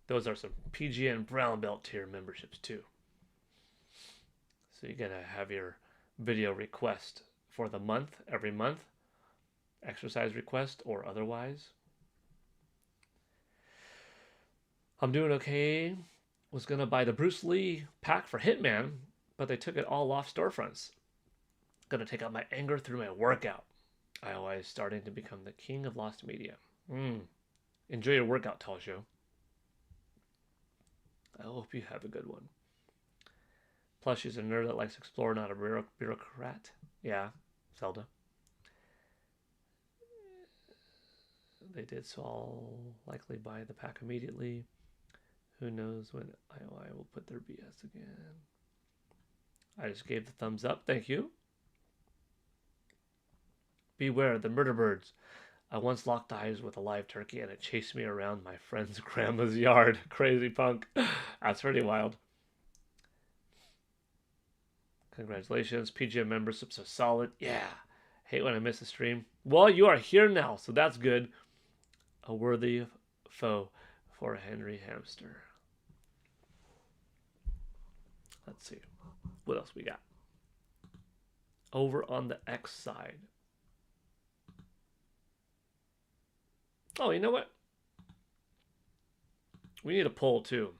Those are some PGN Brown Belt tier memberships too. So you're going to have your video request for the month, every month. Exercise request or otherwise. I'm doing okay. Was going to buy the Bruce Lee pack for Hitman, but they took it all off storefronts. Going to take out my anger through my workout. iOS starting to become the king of lost media. Enjoy your workout, Talshow. I hope you have a good one. Plus, she's a nerd that likes to explore, not a bureaucrat. Yeah, Zelda. They did, so I'll likely buy the pack immediately. Who knows when IOI will put their BS again. I just gave the thumbs up. Thank you. Beware the murder birds. I once locked eyes with a live turkey and it chased me around my friend's grandma's yard. Crazy punk. That's pretty wild. Congratulations. PGM memberships are solid. Yeah. Hate when I miss a stream. Well, you are here now, so that's good. A worthy foe for Henry Hamster. Let's see. What else we got? Over on the X side. Oh, you know what? We need a poll too.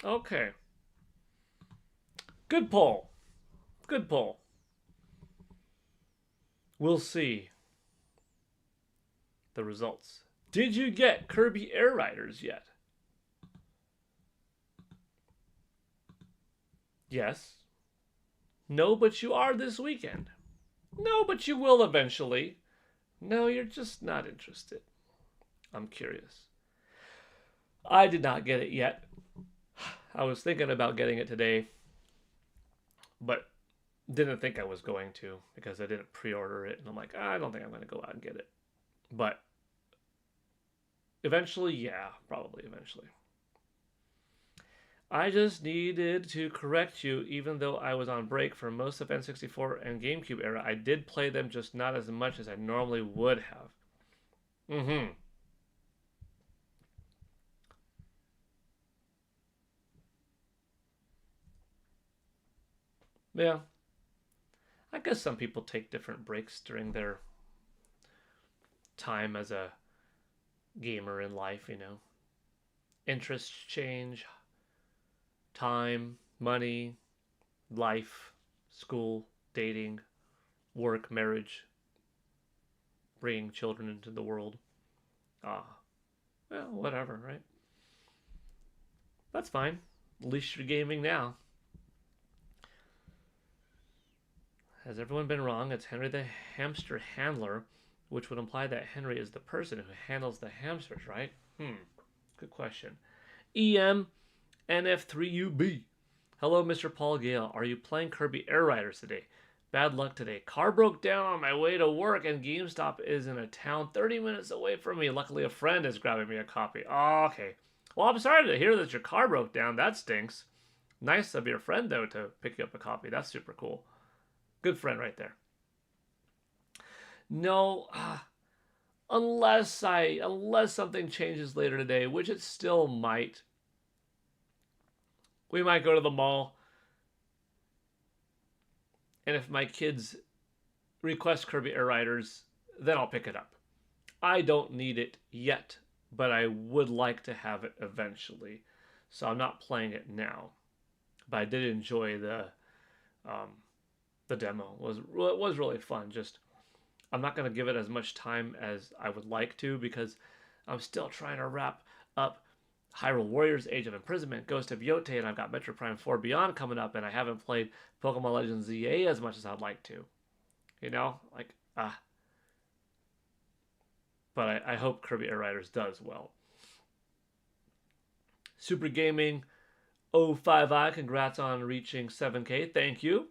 Okay. Good poll. Good poll. We'll see the results. Did you get Kirby Air Riders yet? Yes. No, but you are this weekend. No, but you will eventually. No, you're just not interested. I'm curious. I did not get it yet. I was thinking about getting it today, but didn't think I was going to because I didn't pre-order it. And I'm like, I don't think I'm going to go out and get it. But eventually, yeah, probably eventually. I just needed to correct you, even though I was on break for most of N64 and GameCube era. I did play them, just not as much as I normally would have. Yeah. I guess some people take different breaks during their time as a gamer in life, you know. Interests change, time, money, life, school, dating, work, marriage, bringing children into the world. Well, whatever, right? That's fine. At least you're gaming now. Has everyone been wrong? It's Henry the hamster handler, which would imply that Henry is the person who handles the hamsters, right? Good question. EM NF3UB. Hello, Mr. Paul Gale. Are you playing Kirby Air Riders today? Bad luck today. Car broke down on my way to work, and GameStop is in a town 30 minutes away from me. Luckily, a friend is grabbing me a copy. Oh, okay. Well, I'm sorry to hear that your car broke down. That stinks. Nice of your friend, though, to pick you up a copy. That's super cool. Good friend right there. No, unless something changes later today, which it still might. We might go to the mall. And if my kids request Kirby Air Riders, then I'll pick it up. I don't need it yet, but I would like to have it eventually. So I'm not playing it now. But I did enjoy the demo. It was really fun. Just I'm not going to give it as much time as I would like to because I'm still trying to wrap up Hyrule Warriors, Age of Imprisonment, Ghost of Yotei, and I've got Metroid Prime 4 Beyond coming up, and I haven't played Pokemon Legends ZA as much as I'd like to. You know? But I hope Kirby Air Riders does well. Super Gaming 05i, congrats on reaching 7K. Thank you.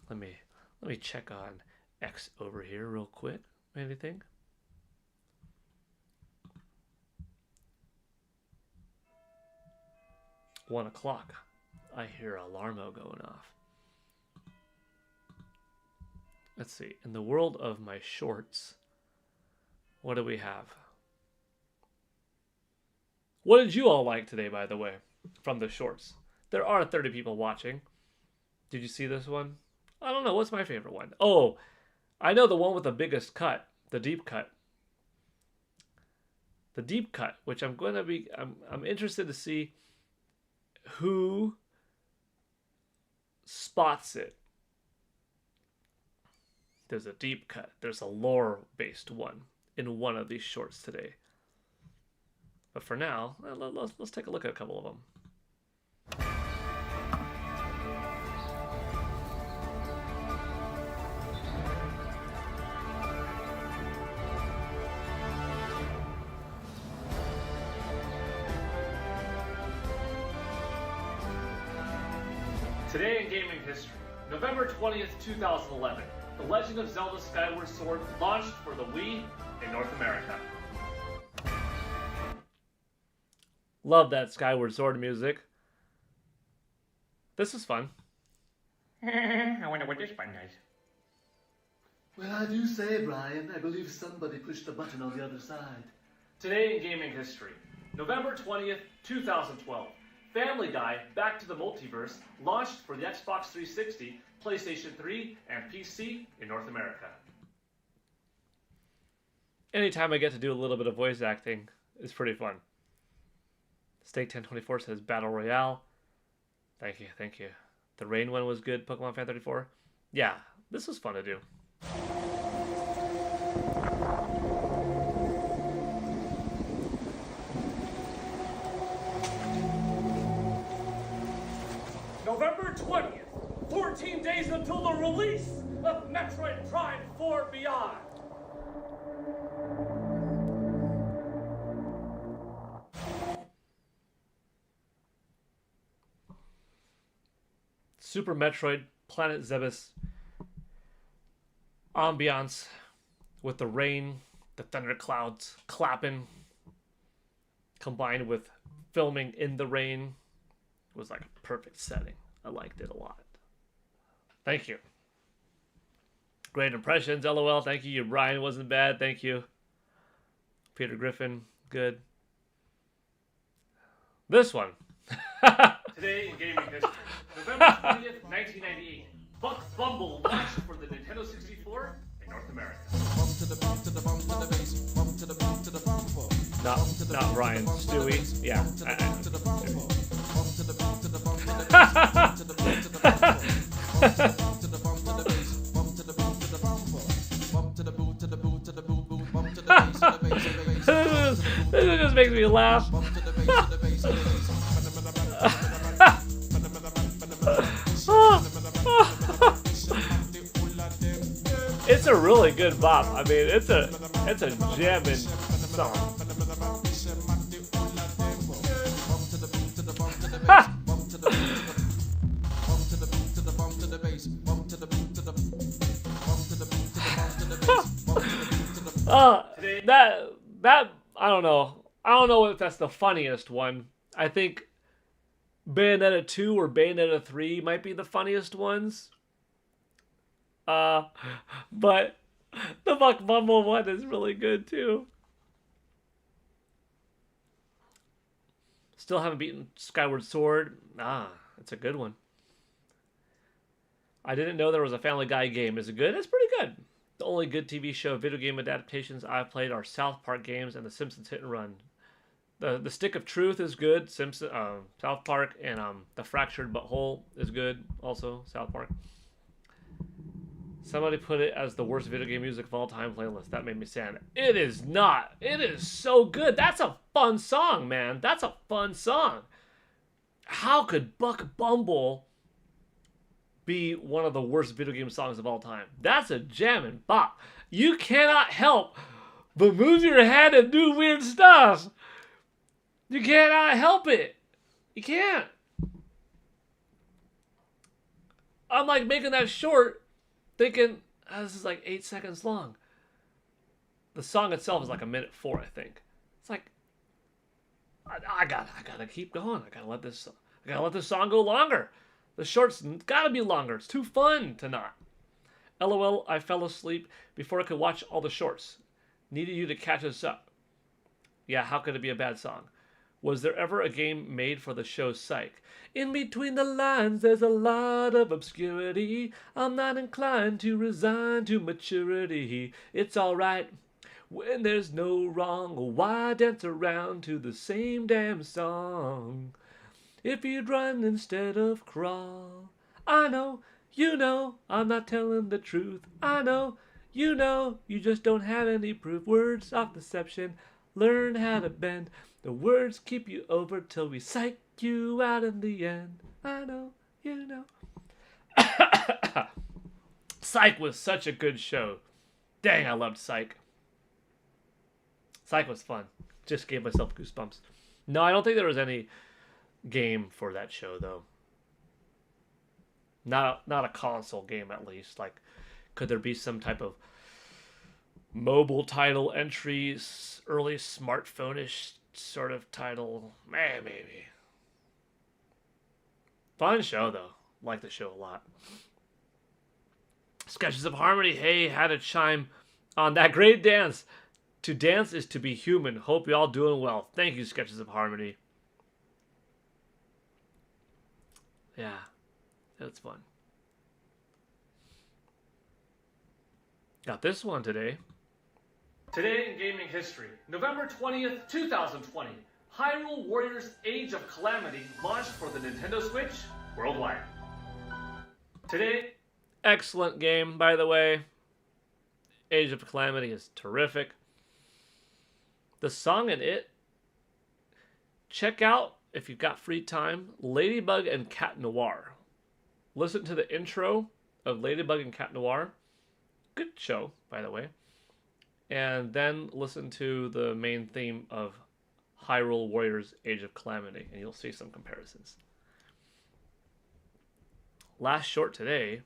Let me check on X over here real quick. Anything? One o'clock. I hear alarmo going off. Let's see. In the world of my shorts, what do we have? What did you all like today, by the way, from the shorts? There are 30 people watching. Did you see this one? I don't know. What's my favorite one? Oh, I know the one with the biggest cut, the deep cut. The deep cut, which I'm interested to see who spots it. There's a deep cut. There's a lore-based one in one of these shorts today. But for now, let's take a look at a couple of them. Today in gaming history, November 20th, 2011, The Legend of Zelda Skyward Sword launched for the Wii in North America. Love that Skyward Sword music. This is fun. I wonder what this button does. Well, I do say, Brian, I believe somebody pushed the button on the other side. Today in gaming history, November 20th, 2012, Family Guy Back to the Multiverse launched for the Xbox 360, PlayStation 3, and PC in North America. Anytime I get to do a little bit of voice acting, it's pretty fun. Steak1024 says Battle Royale. Thank you, thank you. The Rain one was good, Pokemon Fan 34. Yeah, this was fun to do. November 20th, 14 days until the release of Metroid Prime 4 Beyond. Super Metroid Planet Zebes ambiance with the rain, the thunderclouds clapping, combined with filming in the rain, was like a perfect setting. I liked it a lot. Thank you. Great impressions, LOL. Thank you. Brian wasn't bad. Thank you. Peter Griffin, good. This one. Today in gaming history, November 20th, 1998, Buck Bumble launched for the Nintendo 64 in North America. Not Brian, Stewie. Yeah. This just makes me laugh. It's a really good bop. I mean, it's a jamming song. That I don't know. I don't know if that's the funniest one. I think Bayonetta 2 or Bayonetta 3 might be the funniest ones. But the Buck Bumble one is really good too. Still haven't beaten Skyward Sword. It's a good one. I didn't know there was a Family Guy game. Is it good? It's pretty good. The only good TV show video game adaptations I've played are South Park games and The Simpsons Hit and Run. The Stick of Truth is good. South Park, and The Fractured But Whole is good. Also South Park. Somebody put it as the worst video game music of all time playlist. That made me sad. It is not. It is so good. That's a fun song, man. That's a fun song. How could Buck Bumble be one of the worst video game songs of all time? That's a jammin' bop. You cannot help but move your head and do weird stuff. You cannot help it. You can't. I'm like making that short, thinking, this is like 8 seconds long. The song itself is like 1:04, I think. It's like, I gotta keep going. I gotta let this song go longer. The short's gotta be longer. It's too fun to not. LOL, I fell asleep before I could watch all the shorts. Needed you to catch us up. Yeah, how could it be a bad song? Was there ever a game made for the show Psych? In between the lines, there's a lot of obscurity. I'm not inclined to resign to maturity. It's alright when there's no wrong. Why dance around to the same damn song? If you'd run instead of crawl, I know, I'm not telling the truth. I know, you just don't have any proof. Words of deception, learn how to bend. The words keep you over till we psych you out in the end. I know, you know. Psych was such a good show. Dang, I loved Psych. Psych was fun. Just gave myself goosebumps. No, I don't think there was any game for that show, though. Not a console game, at least. Like, could there be some type of mobile title entries, early smartphone-ish sort of title? Maybe. Fun show, though. Like the show a lot. Sketches of Harmony. Hey, had to chime on that great dance. To dance is to be human. Hope you all doing well. Thank you, Sketches of Harmony. Yeah, that's fun. Got this one today. Today in gaming history, November 20th, 2020. Hyrule Warriors Age of Calamity launched for the Nintendo Switch worldwide. Today, excellent game, by the way. Age of Calamity is terrific. The song in it, check out, if you've got free time, Ladybug and Cat Noir. Listen to the intro of Ladybug and Cat Noir. Good show, by the way. And then listen to the main theme of Hyrule Warriors Age of Calamity, and you'll see some comparisons. Last short today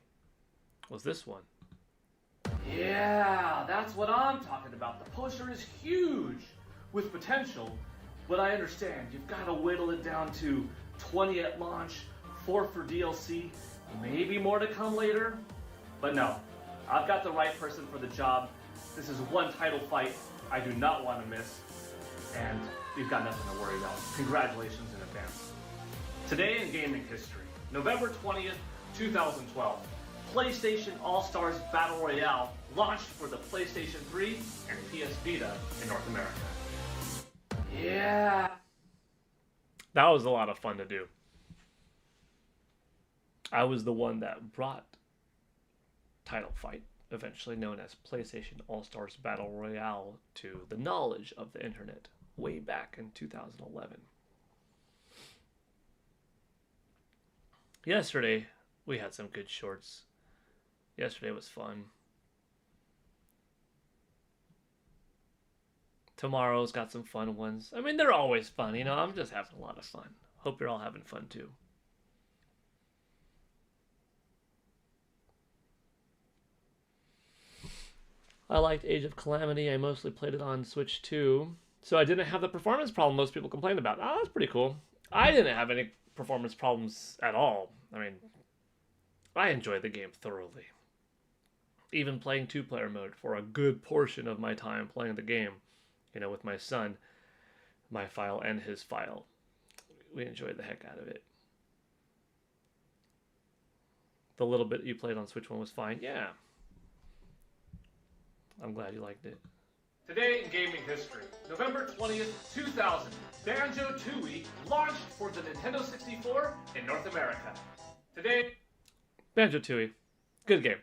was this one. Yeah, that's what I'm talking about. The poster is huge with potential, but I understand you've got to whittle it down to 20 at launch, 4 for DLC, maybe more to come later. But no, I've got the right person for the job. This is one title fight I do not want to miss, and you've got nothing to worry about. Congratulations in advance. Today in gaming history, November 20th, 2012, PlayStation All-Stars Battle Royale launched for the PlayStation 3 and PS Vita in North America. Yeah. That was a lot of fun to do. I was the one that brought Title Fight, eventually known as PlayStation All-Stars Battle Royale, to the knowledge of the internet way back in 2011. Yesterday, we had some good shorts. Yesterday was fun. Tomorrow's got some fun ones. I mean, they're always fun, you know. I'm just having a lot of fun. Hope you're all having fun too. I liked Age of Calamity. I mostly played it on Switch 2. So I didn't have the performance problem most people complained about. Oh, that's pretty cool. I didn't have any performance problems at all. I mean, I enjoyed the game thoroughly. Even playing 2-player mode for a good portion of my time playing the game. You know, with my son, my file and his file. We enjoyed the heck out of it. The little bit you played on Switch 1 was fine. Yeah. I'm glad you liked it. Today in gaming history, November 20th, 2000, Banjo-Tooie launched for the Nintendo 64 in North America. Today, Banjo-Tooie, good game.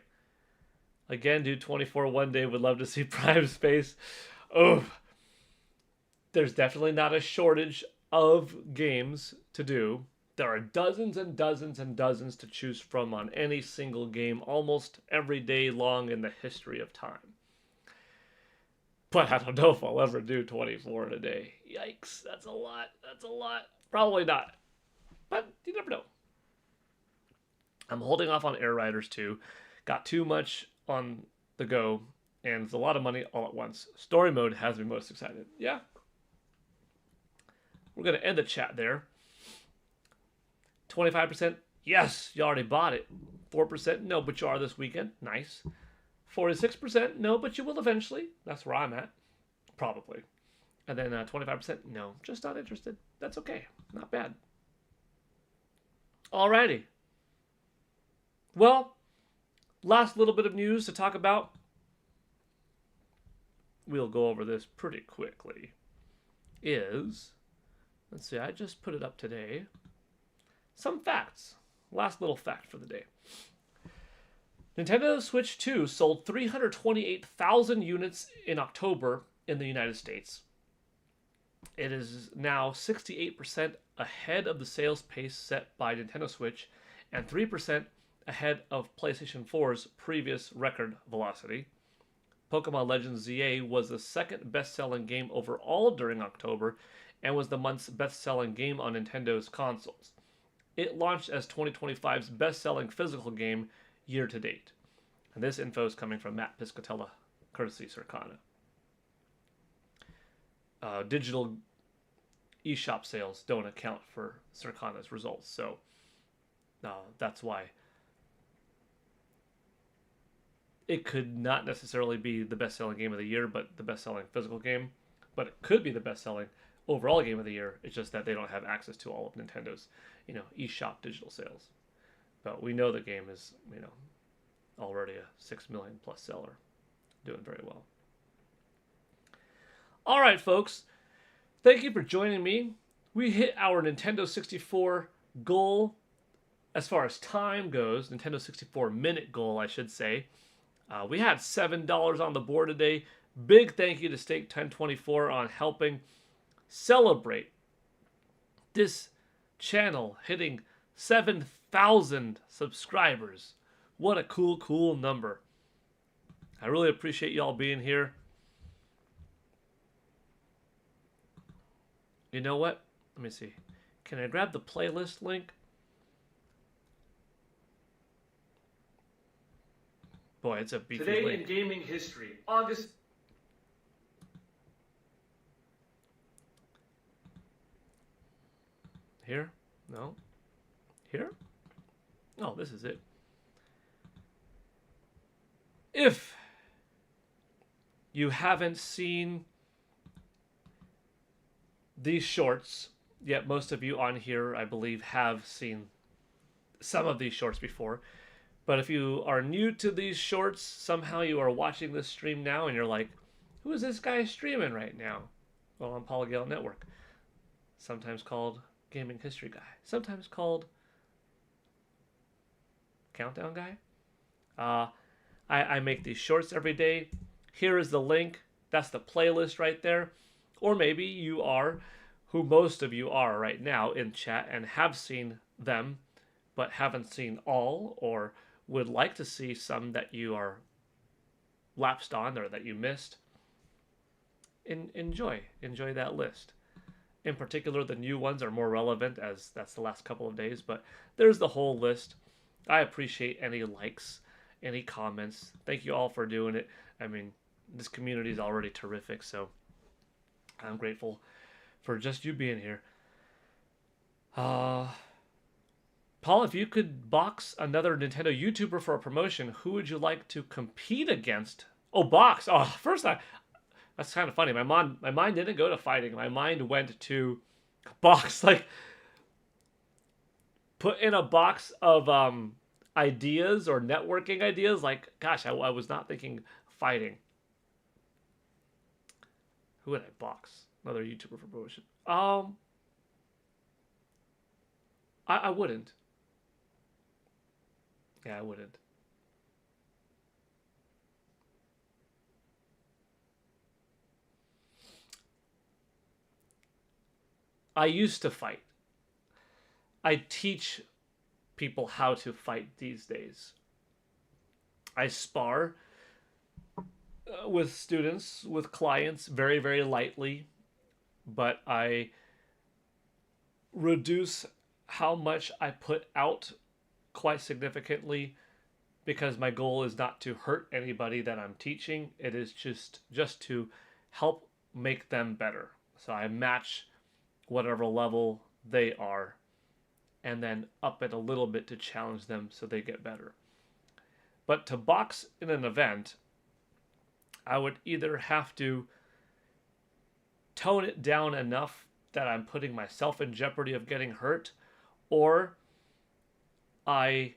Again, dude, 24 one day, would love to see Prime Space. Oh, there's definitely not a shortage of games to do. There are dozens and dozens and dozens to choose from on any single game almost every day long in the history of time. But I don't know if I'll ever do 24 in a day. Yikes, that's a lot. That's a lot. Probably not. But you never know. I'm holding off on Air Riders 2. Got too much on the go, and it's a lot of money all at once. Story mode has me most excited. Yeah. We're going to end the chat there. 25%, yes, you already bought it. 4%, no, but you are this weekend. Nice. 46%, no, but you will eventually. That's where I'm at. Probably. And then 25%, no, just not interested. That's okay. Not bad. Alrighty. Well, last little bit of news to talk about. We'll go over this pretty quickly. Let's see, I just put it up today. Some facts. last little fact for the day. Nintendo Switch 2 sold 328,000 units in October in the United States. It is now 68% ahead of the sales pace set by Nintendo Switch and 3% ahead of PlayStation 4's previous record velocity. Pokemon Legends ZA was the second best-selling game overall during October and was the month's best-selling game on Nintendo's consoles. It launched as 2025's best-selling physical game year to date. And this info is coming from Matt Piscatella, courtesy Circana. Digital eShop sales don't account for Circana's results, so that's why it could not necessarily be the best-selling game of the year, but the best-selling physical game. But it could be the best-selling overall game of the year. It's just that they don't have access to all of Nintendo's, eShop digital sales. But we know the game is, already a 6 million plus seller, doing very well. All right, folks. Thank you for joining me. We hit our Nintendo 64 goal as far as time goes. Nintendo 64 minute goal, I should say. We had $7 on the board today. Big thank you to Stake 1024 on helping celebrate this channel hitting 7,000 subscribers. What a cool number. I really appreciate y'all being here. You know what? Let me see. Can I grab the playlist link? Boy, it's a beefy Today link. in gaming history, August. Here? No. Here? Oh, this is it. If you haven't seen these shorts, yet most of you on here, I believe, have seen some of these shorts before. But if you are new to these shorts, somehow you are watching this stream now and you're like, who is this guy streaming right now? Well, on Gale Network. Sometimes called Gaming History Guy. Sometimes called Countdown Guy. I make these shorts every day. Here is the link. That's the playlist right there. Or maybe you are, who most of you are right now in chat and have seen them, but haven't seen all, or would like to see some that you are lapsed on or that you missed. Enjoy that list. In particular, the new ones are more relevant as that's the last couple of days, but there's the whole list. I appreciate any likes, any comments. Thank you all for doing it. I mean, this community is already terrific, so I'm grateful for just you being here. Paul, if you could box another Nintendo YouTuber for a promotion, who would you like to compete against? Oh, box. Oh, first that's kind of funny. My mind didn't go to fighting. My mind went to box. Like, put in a box of ideas or networking ideas. Like, gosh, I was not thinking fighting. Who would I box? Another YouTuber for promotion. I wouldn't. Yeah, I wouldn't. I used to fight. I teach people how to fight these days. I spar with students, with clients, very, very lightly, but I reduce how much I put out quite significantly because my goal is not to hurt anybody that I'm teaching. It is just to help make them better. So I match whatever level they are and then up it a little bit to challenge them so they get better. But to box in an event, I would either have to tone it down enough that I'm putting myself in jeopardy of getting hurt, or I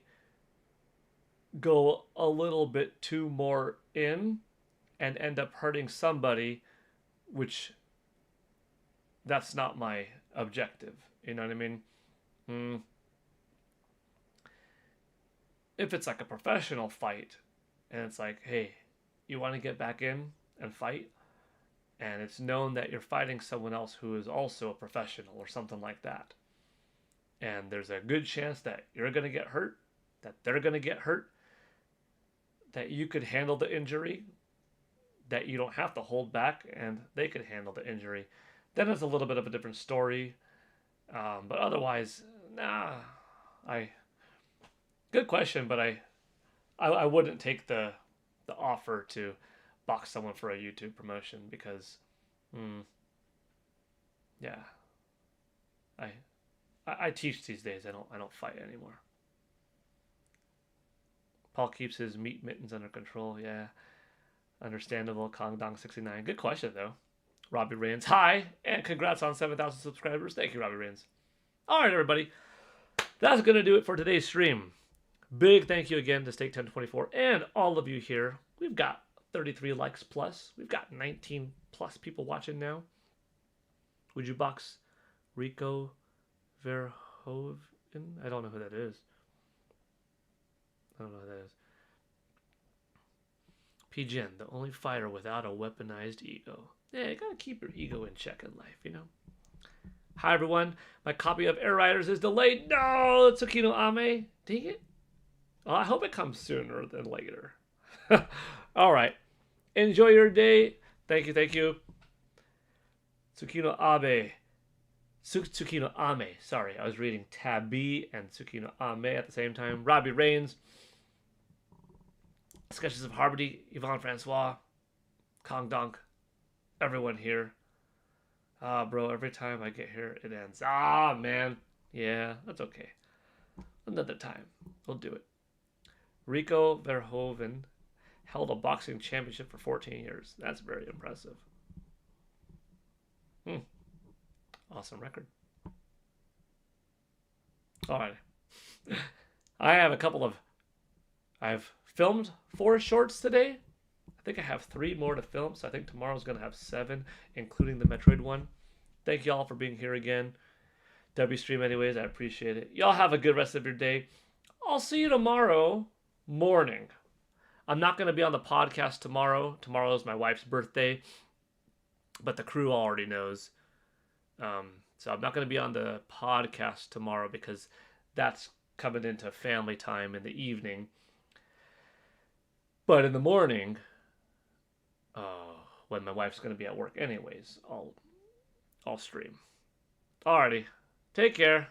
go a little bit too more in and end up hurting somebody, which that's not my objective. You know what I mean? if it's like a professional fight, and it's like, hey, you want to get back in and fight, and it's known that you're fighting someone else who is also a professional or something like that, and there's a good chance that you're going to get hurt, that they're going to get hurt, that you could handle the injury, that you don't have to hold back, and they could handle the injury, then it's a little bit of a different story. But otherwise, nah. Good question, but I wouldn't take the offer to box someone for a YouTube promotion because, yeah, I teach these days. I don't fight anymore. Paul keeps his meat mittens under control. Yeah, understandable. Kongdong69. Good question though. Robbie Rains. Hi, and congrats on 7,000 subscribers. Thank you, Robbie Rains. All right, everybody. That's going to do it for today's stream. Big thank you again to Steak1024 and all of you here. We've got 33 likes plus. We've got 19 plus people watching now. Would you box Rico Verhoeven? I don't know who that is. I don't know who that is. PGen, the only fighter without a weaponized ego. Yeah, you gotta keep your ego in check in life, you know? Hi, everyone. My copy of Air Riders is delayed. No, Tsukino Ame. Dang it. Well, I hope it comes sooner than later. All right. Enjoy your day. Thank you, thank you. Tsukino Abe. Tsukino Ame. Sorry, I was reading Tab B and Tsukino Ame at the same time. Robbie Rains. Sketches of Harmony. Yvonne Francois. Kong Donk. Everyone here. Bro, every time I get here, it ends. Man. Yeah, that's okay. Another time. We'll do it. Rico Verhoeven held a boxing championship for 14 years. That's very impressive. Awesome record. All right. I've filmed 4 shorts today. I think I have 3 more to film, so I think tomorrow's going to have 7, including the Metroid one. Thank you all for being here again. W stream anyways, I appreciate it. Y'all have a good rest of your day. I'll see you tomorrow morning. I'm not going to be on the podcast tomorrow. Tomorrow is my wife's birthday, but the crew already knows. So I'm not going to be on the podcast tomorrow because that's coming into family time in the evening. But in the morning, when my wife's going to be at work anyways, I'll stream. Alrighty. Take care.